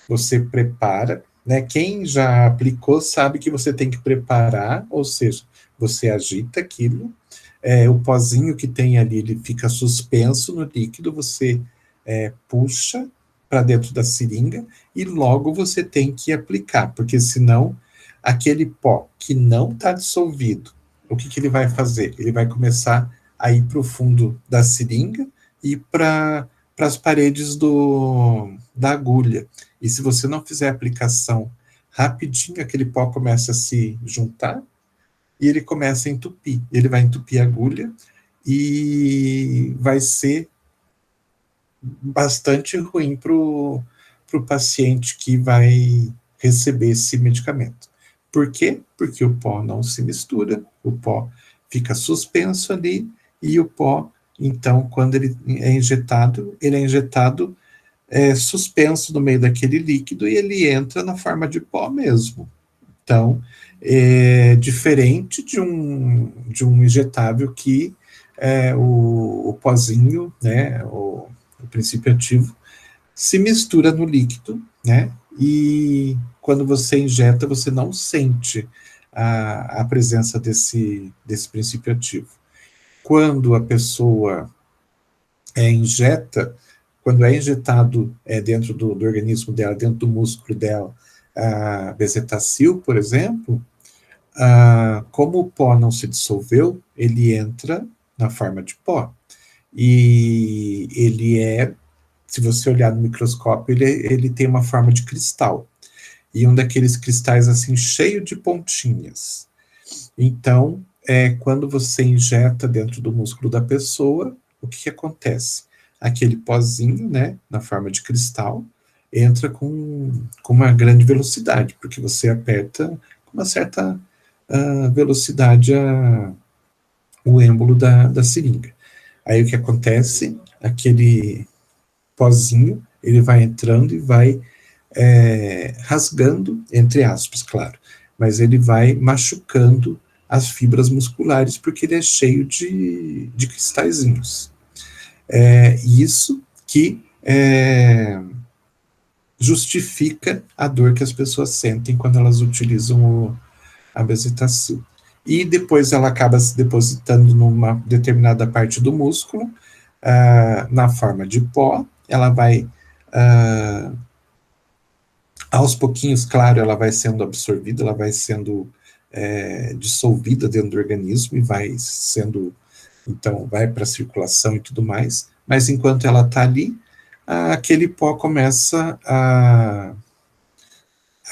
Você prepara, né? Quem já aplicou sabe que você tem que preparar, ou seja, você agita aquilo, o pozinho que tem ali, ele fica suspenso no líquido, você puxa para dentro da seringa e logo você tem que aplicar, porque senão aquele pó que não está dissolvido, o que ele vai fazer? Ele vai começar a ir para o fundo da seringa e para as paredes da agulha. E se você não fizer a aplicação rapidinho, aquele pó começa a se juntar e ele começa a entupir. Ele vai entupir a agulha e vai ser bastante ruim para o paciente que vai receber esse medicamento. Por quê? Porque o pó não se mistura, o pó fica suspenso ali, e o pó, então, quando ele é injetado suspenso no meio daquele líquido, e ele entra na forma de pó mesmo. Então, é diferente de um injetável que o pozinho, né, o princípio ativo, se mistura no líquido, né, e quando você injeta, você não sente a presença desse princípio ativo. Quando a pessoa injeta, quando é injetado dentro do organismo dela, dentro do músculo dela, a bezetacil, por exemplo, como o pó não se dissolveu, ele entra na forma de pó. E ele se você olhar no microscópio, ele tem uma forma de cristal. E um daqueles cristais, assim, cheio de pontinhas. Então, quando você injeta dentro do músculo da pessoa, o que acontece? Aquele pozinho, né, na forma de cristal, entra com uma grande velocidade, porque você aperta com uma certa velocidade o êmbolo da seringa. Aí o que acontece? Aquele pozinho, ele vai entrando e vai rasgando, entre aspas, claro, mas ele vai machucando as fibras musculares, porque ele é cheio de cristalzinhos. Isso que justifica a dor que as pessoas sentem quando elas utilizam a bezetacil. E depois ela acaba se depositando numa determinada parte do músculo, na forma de pó. Ela vai, aos pouquinhos, claro, ela vai sendo absorvida, ela vai sendo dissolvida dentro do organismo e vai sendo, então, vai para a circulação e tudo mais, mas enquanto ela está ali, aquele pó começa a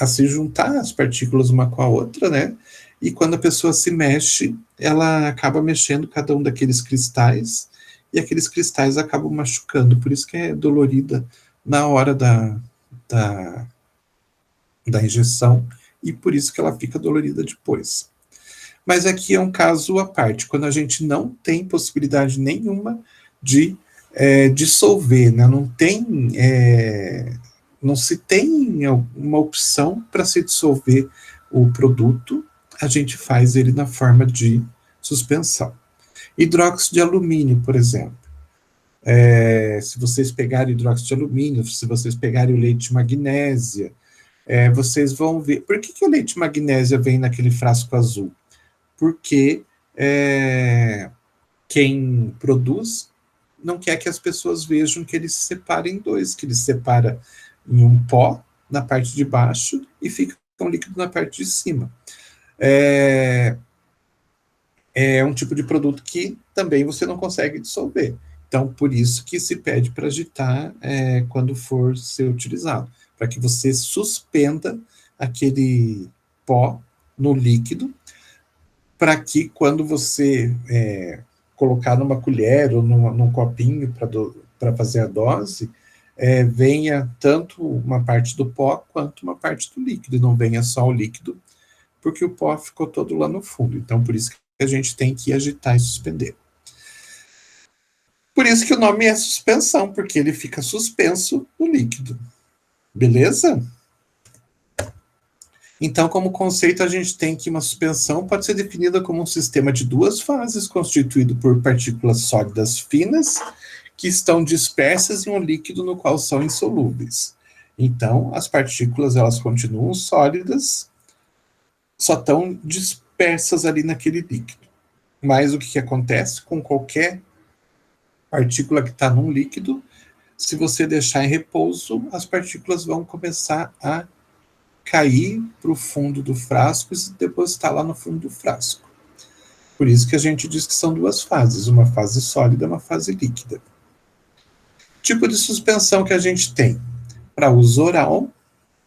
se juntar, as partículas uma com a outra, né? E quando a pessoa se mexe, ela acaba mexendo cada um daqueles cristais, e aqueles cristais acabam machucando, por isso que é dolorida na hora da injeção, e por isso que ela fica dolorida depois. Mas aqui é um caso à parte, quando a gente não tem possibilidade nenhuma de dissolver, né? Não se tem uma opção para se dissolver o produto, a gente faz ele na forma de suspensão. Hidróxido de alumínio, por exemplo. Se vocês pegarem hidróxido de alumínio, se vocês pegarem o leite de magnésia, vocês vão ver. Por que o leite de magnésia vem naquele frasco azul? Porque quem produz não quer que as pessoas vejam que ele se separa em dois, que ele se separa em um pó na parte de baixo e fica um líquido na parte de cima. É um tipo de produto que também você não consegue dissolver. Então, por isso que se pede para agitar quando for ser utilizado, para que você suspenda aquele pó no líquido, para que quando você colocar numa colher ou num copinho para fazer a dose, venha tanto uma parte do pó quanto uma parte do líquido, não venha só o líquido, porque o pó ficou todo lá no fundo. Então, por isso a gente tem que agitar e suspender. Por isso que o nome é suspensão, porque ele fica suspenso no líquido. Beleza? Então, como conceito, a gente tem que uma suspensão pode ser definida como um sistema de duas fases, constituído por partículas sólidas finas, que estão dispersas em um líquido no qual são insolúveis. Então, as partículas, elas continuam sólidas, só estão dispersas ali naquele líquido. Mas o que acontece com qualquer partícula que está num líquido, se você deixar em repouso, as partículas vão começar a cair para o fundo do frasco e se depositar lá no fundo do frasco. Por isso que a gente diz que são duas fases, uma fase sólida e uma fase líquida. Tipo de suspensão que a gente tem para uso oral,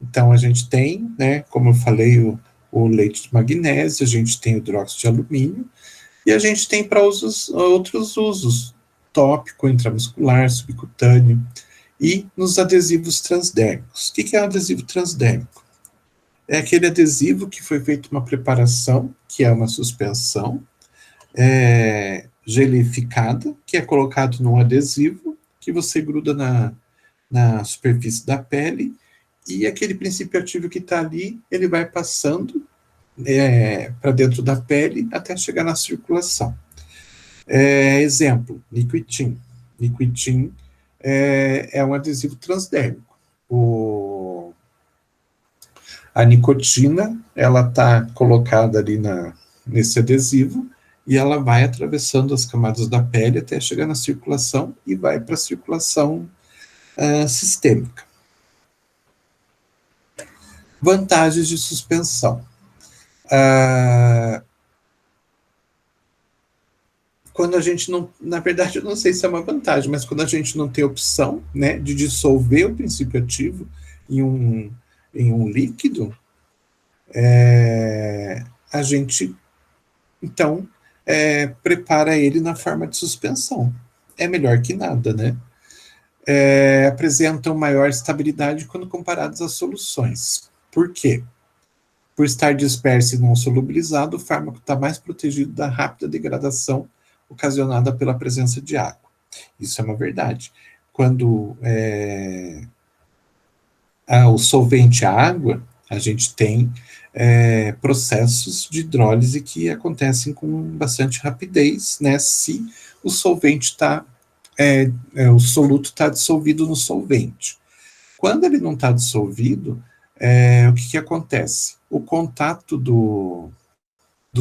então a gente tem, né, como eu falei, o leite de magnésio, a gente tem o hidróxido de alumínio, e a gente tem para outros usos, tópico, intramuscular, subcutâneo, e nos adesivos transdérmicos. O que é um adesivo transdérmico? É aquele adesivo que foi feita uma preparação, que é uma suspensão gelificada, que é colocado num adesivo, que você gruda na superfície da pele, e aquele princípio ativo que está ali, ele vai passando para dentro da pele até chegar na circulação. Exemplo, Liquitin. Liquitin é um adesivo transdérmico. A nicotina, ela está colocada ali nesse adesivo e ela vai atravessando as camadas da pele até chegar na circulação e vai para a circulação sistêmica. Vantagens de suspensão. Quando a gente não, na verdade, eu não sei se é uma vantagem, mas quando a gente não tem opção, né, de dissolver o princípio ativo em um líquido, a gente, então, prepara ele na forma de suspensão. É melhor que nada, né? Apresentam maior estabilidade quando comparados às soluções. Por quê? Por estar disperso e não solubilizado, o fármaco está mais protegido da rápida degradação ocasionada pela presença de água. Isso é uma verdade. Quando o solvente a água, a gente tem processos de hidrólise que acontecem com bastante rapidez, né, se o solvente está, o soluto está dissolvido no solvente. Quando ele não está dissolvido, o que acontece? O contato do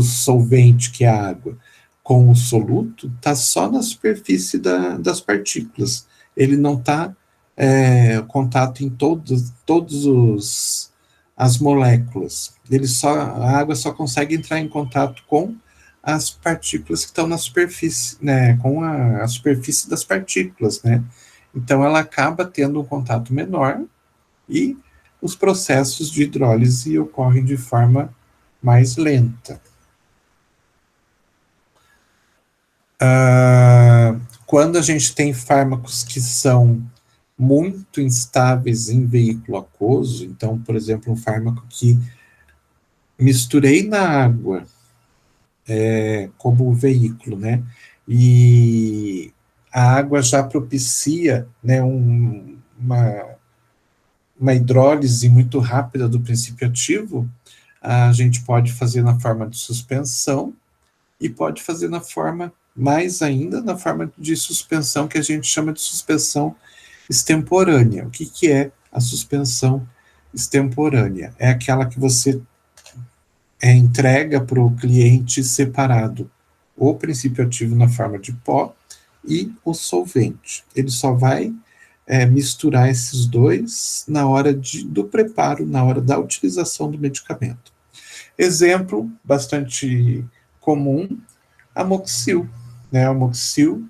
solvente, que é a água, com o soluto, está só na superfície das partículas. Ele não está contato em todas as moléculas. A água só consegue entrar em contato com as partículas que estão na superfície, né, com a superfície das partículas, né? Então, ela acaba tendo um contato menor e os processos de hidrólise ocorrem de forma mais lenta. Quando a gente tem fármacos que são muito instáveis em veículo aquoso, então, por exemplo, um fármaco que misturei na água como veículo, né, e a água já propicia, né, uma hidrólise muito rápida do princípio ativo, a gente pode fazer na forma de suspensão e pode fazer mais ainda, na forma de suspensão, que a gente chama de suspensão extemporânea. O que é a suspensão extemporânea? É aquela que você entrega para o cliente separado o princípio ativo na forma de pó e o solvente. Ele só vai misturar esses dois na hora do preparo, na hora da utilização do medicamento. Exemplo bastante comum, amoxil. Amoxil,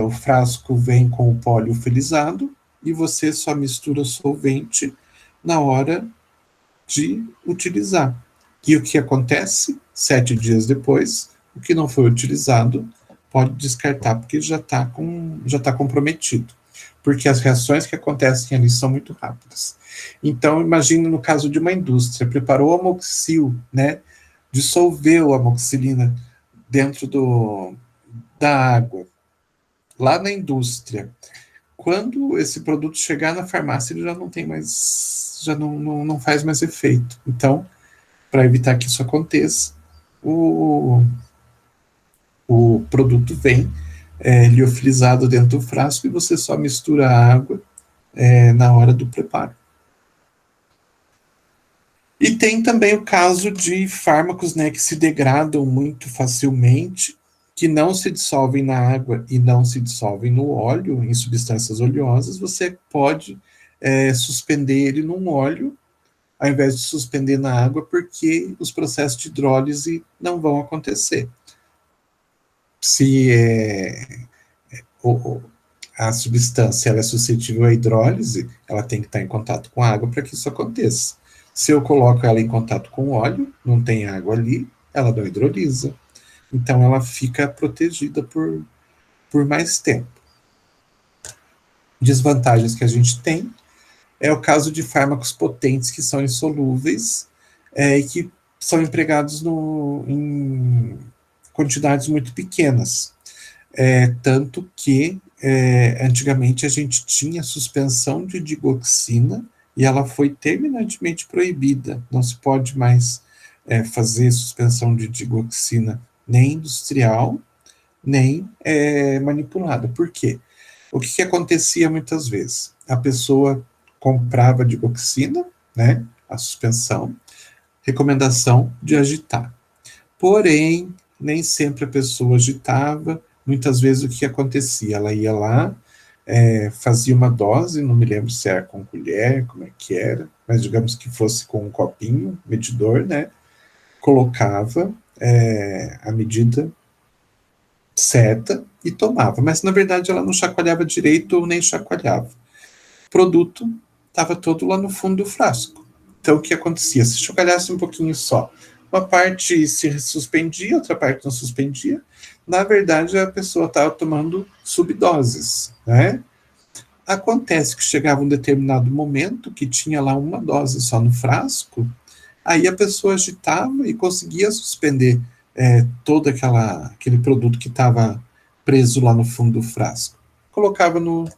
o frasco vem com o pó liofilizado e você só mistura o solvente na hora de utilizar. E o que acontece? 7 dias depois, o que não foi utilizado pode descartar, porque já está comprometido. Porque as reações que acontecem ali são muito rápidas. Então, imagine no caso de uma indústria, preparou amoxil, né, dissolveu a amoxicilina dentro da água, lá na indústria. Quando esse produto chegar na farmácia, ele já não tem mais, já não faz mais efeito. Então, para evitar que isso aconteça, o produto vem liofilizado dentro do frasco e você só mistura a água na hora do preparo. E tem também o caso de fármacos, né, que se degradam muito facilmente, que não se dissolvem na água e não se dissolvem no óleo, em substâncias oleosas. Você pode suspender ele num óleo, ao invés de suspender na água, porque os processos de hidrólise não vão acontecer. Se a substância ela é suscetível à hidrólise, ela tem que estar em contato com a água para que isso aconteça. Se eu coloco ela em contato com o óleo, não tem água ali, ela não hidrolisa. Então, ela fica protegida por mais tempo. Desvantagens que a gente tem é o caso de fármacos potentes que são insolúveis e que são empregados em quantidades muito pequenas. Tanto que, antigamente, a gente tinha suspensão de digoxina e ela foi terminantemente proibida. Não se pode mais fazer suspensão de digoxina nem industrial, nem manipulada. Por quê? O que acontecia muitas vezes? A pessoa comprava digoxina, né, a suspensão, recomendação de agitar. Porém, nem sempre a pessoa agitava. Muitas vezes o que acontecia? Ela ia lá, fazia uma dose, não me lembro se era com colher, como é que era, mas digamos que fosse com um copinho, medidor, né, colocava a medida certa e tomava, mas na verdade ela não chacoalhava direito ou nem chacoalhava. O produto estava todo lá no fundo do frasco. Então o que acontecia? Se chacoalhasse um pouquinho só, uma parte se suspendia, outra parte não suspendia. Na verdade, a pessoa estava tomando subdoses, né? Acontece que chegava um determinado momento que tinha lá uma dose só no frasco, aí a pessoa agitava e conseguia suspender todo aquele produto que estava preso lá no fundo do frasco. Colocava no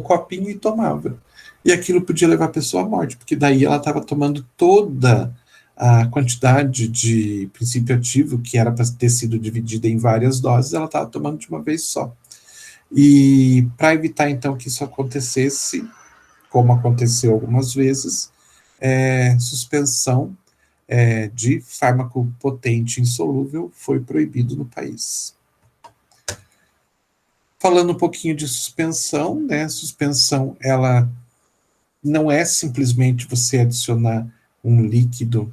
copinho e tomava. E aquilo podia levar a pessoa à morte, porque daí ela estava tomando toda a quantidade de princípio ativo, que era para ter sido dividida em várias doses, ela estava tomando de uma vez só. E para evitar, então, que isso acontecesse, como aconteceu algumas vezes, suspensão de fármaco potente insolúvel foi proibido no país. Falando um pouquinho de suspensão, né? Suspensão, ela não é simplesmente você adicionar um líquido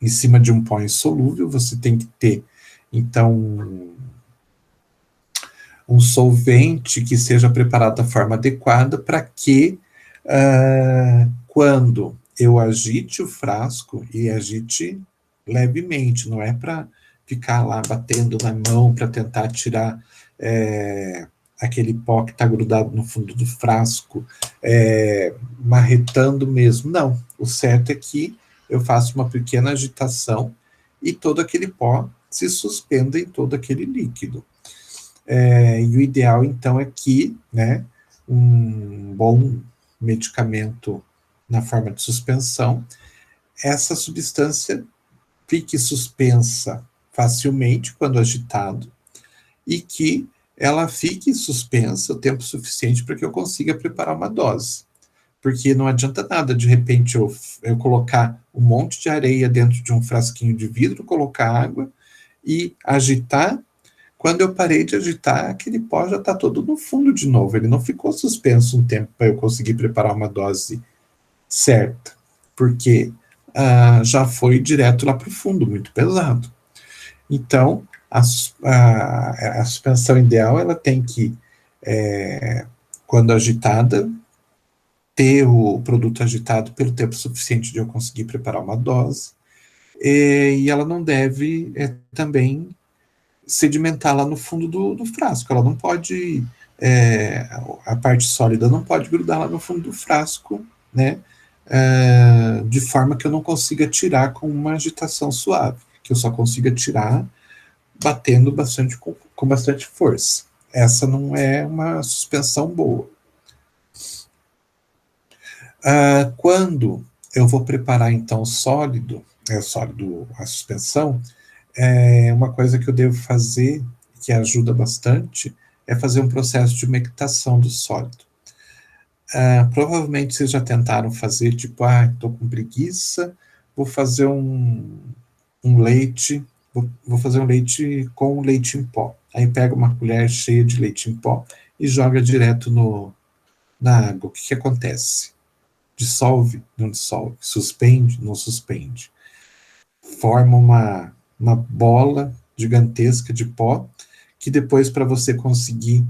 em cima de um pó insolúvel, você tem que ter, então, um solvente que seja preparado da forma adequada para que, quando eu agite o frasco, e agite levemente, não é para ficar lá batendo na mão para tentar tirar aquele pó que está grudado no fundo do frasco, marretando mesmo. Não, o certo é que eu faço uma pequena agitação e todo aquele pó se suspenda em todo aquele líquido. E o ideal, então, é que, né, um bom medicamento na forma de suspensão, essa substância fique suspensa facilmente quando agitado e que ela fique suspensa o tempo suficiente para que eu consiga preparar uma dose. Porque não adianta nada, de repente, eu colocar um monte de areia dentro de um frasquinho de vidro, colocar água e agitar. Quando eu parei de agitar, aquele pó já está todo no fundo de novo. Ele não ficou suspenso um tempo para eu conseguir preparar uma dose certa, porque já foi direto lá para o fundo, muito pesado. Então, a suspensão ideal, ela tem que, quando agitada, ter o produto agitado pelo tempo suficiente de eu conseguir preparar uma dose, e ela não deve também sedimentar lá no fundo do frasco. Ela não pode, a parte sólida não pode grudar lá no fundo do frasco, né, de forma que eu não consiga tirar com uma agitação suave, que eu só consiga tirar batendo bastante com bastante força. Essa não é uma suspensão boa. Quando eu vou preparar, então, o sólido, a suspensão, uma coisa que eu devo fazer, que ajuda bastante, é fazer um processo de umectação do sólido. Provavelmente vocês já tentaram fazer, tipo, estou com preguiça, vou fazer um leite, vou fazer um leite com leite em pó. Aí pega uma colher cheia de leite em pó e joga direto na água. O que acontece? Dissolve? Não dissolve. Suspende? Não suspende. Forma uma bola gigantesca de pó, que depois, para você conseguir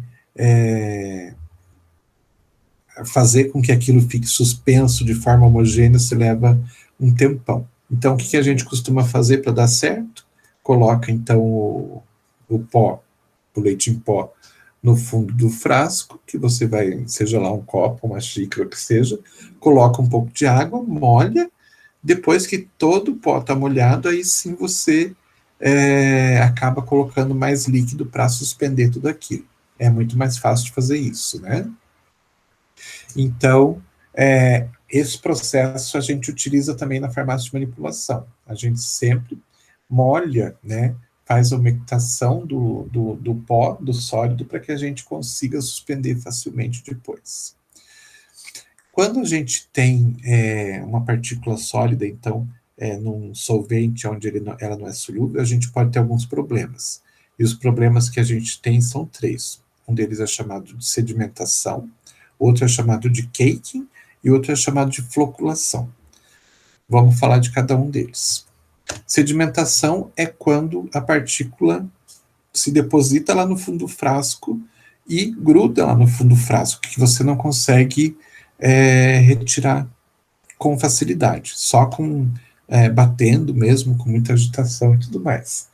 fazer com que aquilo fique suspenso de forma homogênea, se leva um tempão. Então, o que a gente costuma fazer para dar certo? Coloca, então, o pó, o leite em pó, no fundo do frasco, que você vai, seja lá um copo, uma xícara, o que seja, coloca um pouco de água, molha, depois que todo o pó está molhado, aí sim você acaba colocando mais líquido para suspender tudo aquilo. É muito mais fácil de fazer isso, né? Então, esse processo a gente utiliza também na farmácia de manipulação. A gente sempre molha, né, faz a umectação do pó, do sólido, para que a gente consiga suspender facilmente depois. Quando a gente tem uma partícula sólida, então, num solvente onde ela não é solúvel, a gente pode ter alguns problemas. E os problemas que a gente tem são 3. Um deles é chamado de sedimentação, outro é chamado de caking e outro é chamado de floculação. Vamos falar de cada um deles. Sedimentação é quando a partícula se deposita lá no fundo do frasco e gruda lá no fundo do frasco, que você não consegue retirar com facilidade, só com batendo mesmo, com muita agitação e tudo mais.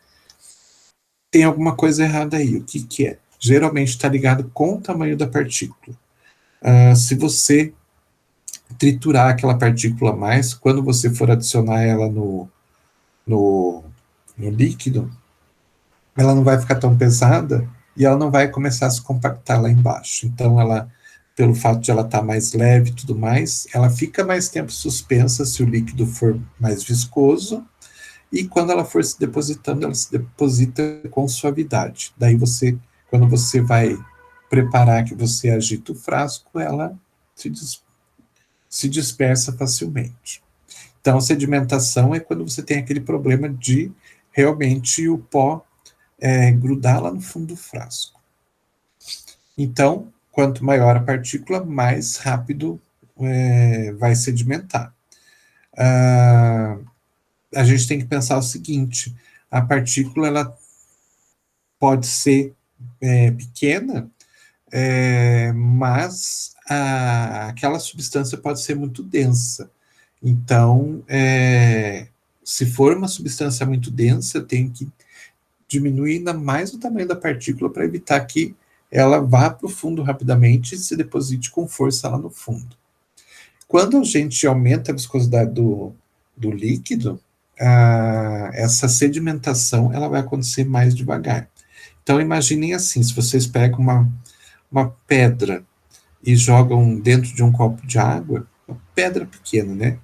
Tem alguma coisa errada aí. O que é? Geralmente está ligado com o tamanho da partícula. Se você triturar aquela partícula mais, quando você for adicionar ela no líquido, ela não vai ficar tão pesada e ela não vai começar a se compactar lá embaixo. Então, ela, pelo fato de ela estar mais leve e tudo mais, ela fica mais tempo suspensa se o líquido for mais viscoso, e quando ela for se depositando, ela se deposita com suavidade. Daí quando você vai preparar, que você agita o frasco, ela se dispersa facilmente. Então, sedimentação é quando você tem aquele problema de realmente o pó grudar lá no fundo do frasco. Então, quanto maior a partícula, mais rápido vai sedimentar. A gente tem que pensar o seguinte: a partícula ela pode ser pequena, mas aquela substância pode ser muito densa. Então, se for uma substância muito densa, eu tenho que diminuir ainda mais o tamanho da partícula para evitar que ela vá para o fundo rapidamente e se deposite com força lá no fundo. Quando a gente aumenta a viscosidade do líquido, essa sedimentação ela vai acontecer mais devagar. Então, imaginem assim: se vocês pegam uma pedra e jogam dentro de um copo de água, uma pedra pequena, né?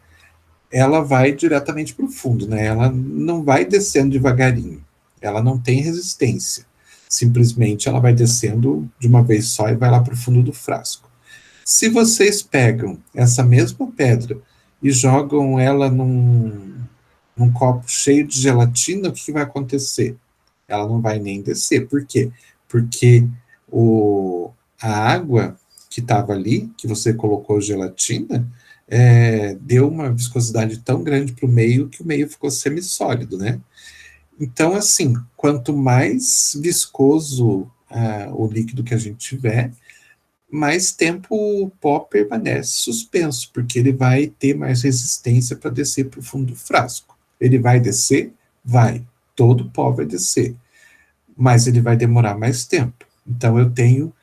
Ela vai diretamente para o fundo, né? Ela não vai descendo devagarinho. Ela não tem resistência. Simplesmente ela vai descendo de uma vez só e vai lá para o fundo do frasco. Se vocês pegam essa mesma pedra e jogam ela num copo cheio de gelatina, o que vai acontecer? Ela não vai nem descer. Por quê? Porque a água que estava ali, que você colocou gelatina, deu uma viscosidade tão grande para o meio que o meio ficou semissólido, né? Então, assim, quanto mais viscoso o líquido que a gente tiver, mais tempo o pó permanece suspenso, porque ele vai ter mais resistência para descer para o fundo do frasco. Ele vai descer? Vai. Todo o pó vai descer. Mas ele vai demorar mais tempo. Então, eu tenho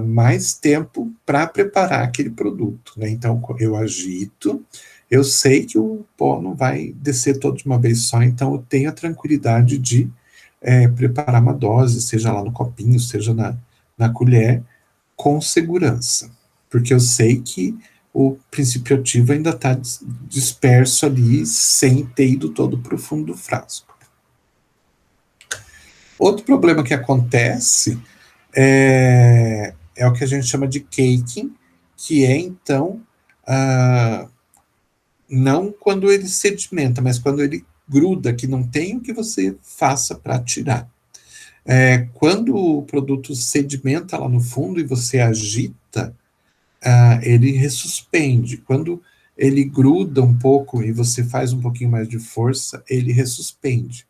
mais tempo para preparar aquele produto, né? Então, eu agito, eu sei que o pó não vai descer todo de uma vez só, então eu tenho a tranquilidade de preparar uma dose, seja lá no copinho, seja na colher, com segurança, porque eu sei que o princípio ativo ainda está disperso ali, sem ter ido todo para o fundo do frasco. Outro problema que acontece é o que a gente chama de caking, que é, então, não quando ele sedimenta, mas quando ele gruda, que não tem o que você faça para tirar. Quando o produto sedimenta lá no fundo e você agita, ele ressuspende. Quando ele gruda um pouco e você faz um pouquinho mais de força, ele ressuspende.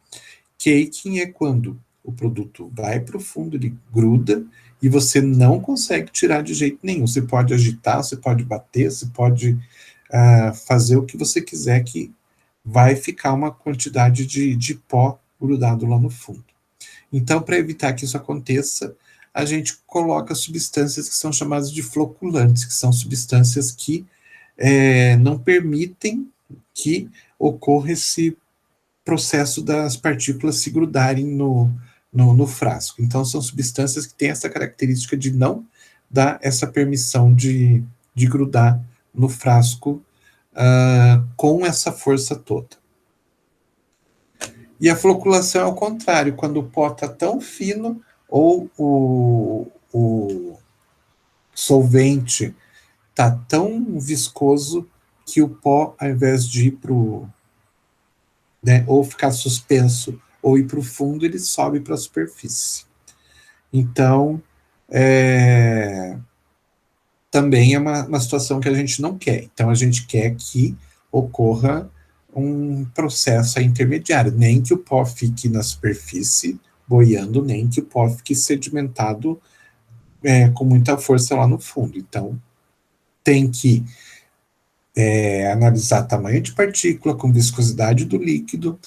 Caking é quando o produto vai para o fundo, ele gruda e você não consegue tirar de jeito nenhum. Você pode agitar, você pode bater, você pode fazer o que você quiser, que vai ficar uma quantidade de pó grudado lá no fundo. Então, para evitar que isso aconteça, a gente coloca substâncias que são chamadas de floculantes, que são substâncias que não permitem que ocorra esse processo das partículas se grudarem no frasco. Então, são substâncias que têm essa característica de não dar essa permissão de grudar no frasco com essa força toda. E a floculação é ao contrário, quando o pó está tão fino ou o solvente está tão viscoso que o pó, ao invés de ir para o... ou ficar suspenso ou ir para o fundo, ele sobe para a superfície. Então, também é uma situação que a gente não quer. Então, a gente quer que ocorra um processo intermediário, nem que o pó fique na superfície boiando, nem que o pó fique sedimentado com muita força lá no fundo. Então, tem que analisar tamanho de partícula, com viscosidade do líquido,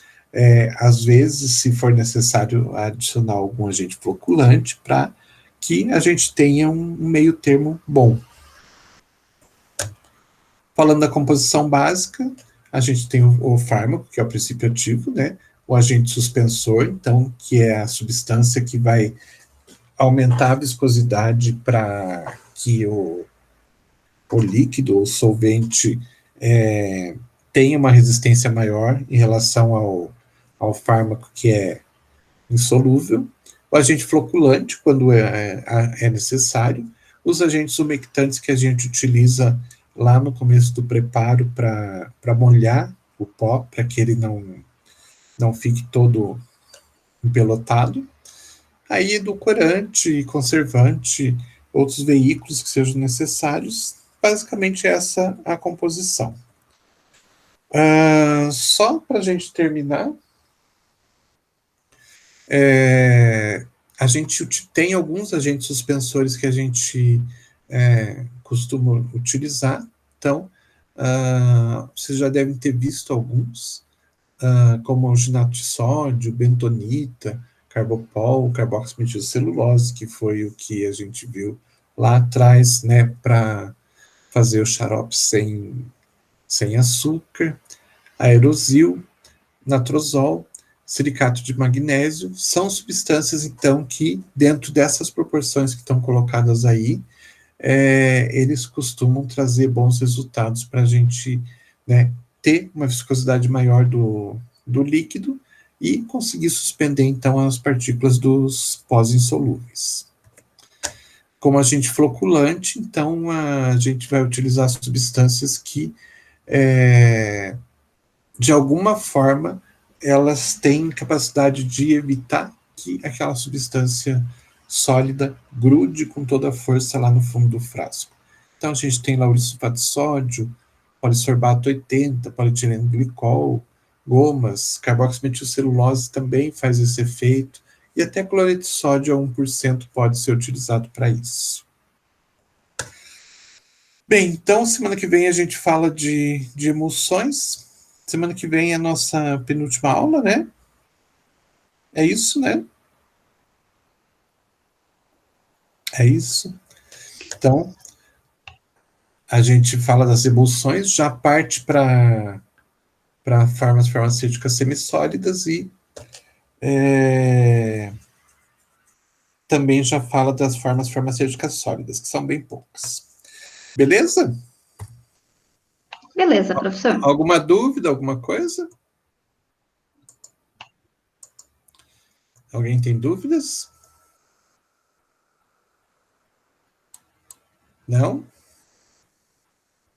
às vezes, se for necessário, adicionar algum agente floculante para que a gente tenha um meio termo bom. Falando da composição básica, a gente tem o fármaco, que é o princípio ativo, né? O agente suspensor, então, que é a substância que vai aumentar a viscosidade para que o líquido ou solvente tenha uma resistência maior em relação ao fármaco que é insolúvel. O agente floculante, quando é necessário. Os agentes umectantes que a gente utiliza lá no começo do preparo para molhar o pó, para que ele não fique todo empelotado. Aí, edulcorante, conservante, outros veículos que sejam necessários. Basicamente, essa é a composição. Só para a gente terminar, a gente tem alguns agentes suspensores que a gente costuma utilizar. Então, vocês já devem ter visto alguns, como alginato de sódio, bentonita, carbopol, carboximetilcelulose, que foi o que a gente viu lá atrás, né, para fazer o xarope sem açúcar, aerosil, natrozol, silicato de magnésio, são substâncias, então, que dentro dessas proporções que estão colocadas aí, eles costumam trazer bons resultados para a gente, né, ter uma viscosidade maior do líquido e conseguir suspender, então, as partículas dos pós insolúveis. Como agente floculante, então, a gente vai utilizar substâncias que, de alguma forma, elas têm capacidade de evitar que aquela substância sólida grude com toda a força lá no fundo do frasco. Então, a gente tem lauril sulfato de sódio, polissorbato 80, polietileno glicol, gomas, carboximetilcelulose também faz esse efeito, e até cloreto de sódio a 1% pode ser utilizado para isso. Bem, então, semana que vem a gente fala de emulsões. Semana que vem é a nossa penúltima aula, né? É isso, né? É isso. Então, a gente fala das emulsões, já parte para formas farmacêuticas semissólidas e também já fala das formas farmacêuticas sólidas, que são bem poucas. Beleza? Beleza, professor. Alguma dúvida, alguma coisa? Alguém tem dúvidas? Não?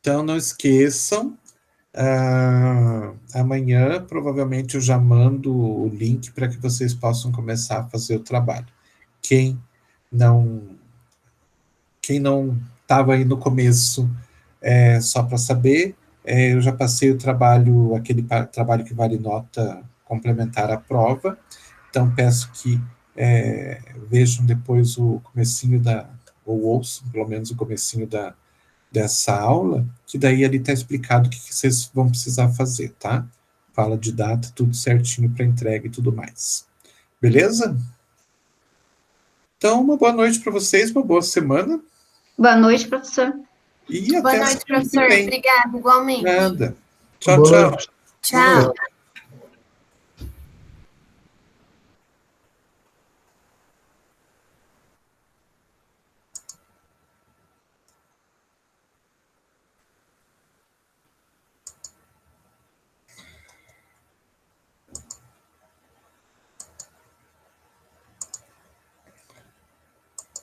Então, não esqueçam, amanhã, provavelmente, eu já mando o link para que vocês possam começar a fazer o trabalho. Quem não estava aí no começo, só para saber, eu já passei o trabalho, aquele trabalho que vale nota complementar à prova, então peço que vejam depois o comecinho ou ouçam pelo menos o comecinho dessa aula, que daí ali está explicado o que vocês vão precisar fazer, tá? Fala de data, tudo certinho para entrega e tudo mais. Beleza? Então, uma boa noite para vocês, uma boa semana. Boa noite, professor. E Boa até noite, semana que professor. vem. Obrigada, igualmente. Nada. Tchau, Boa tchau. noite. Tchau.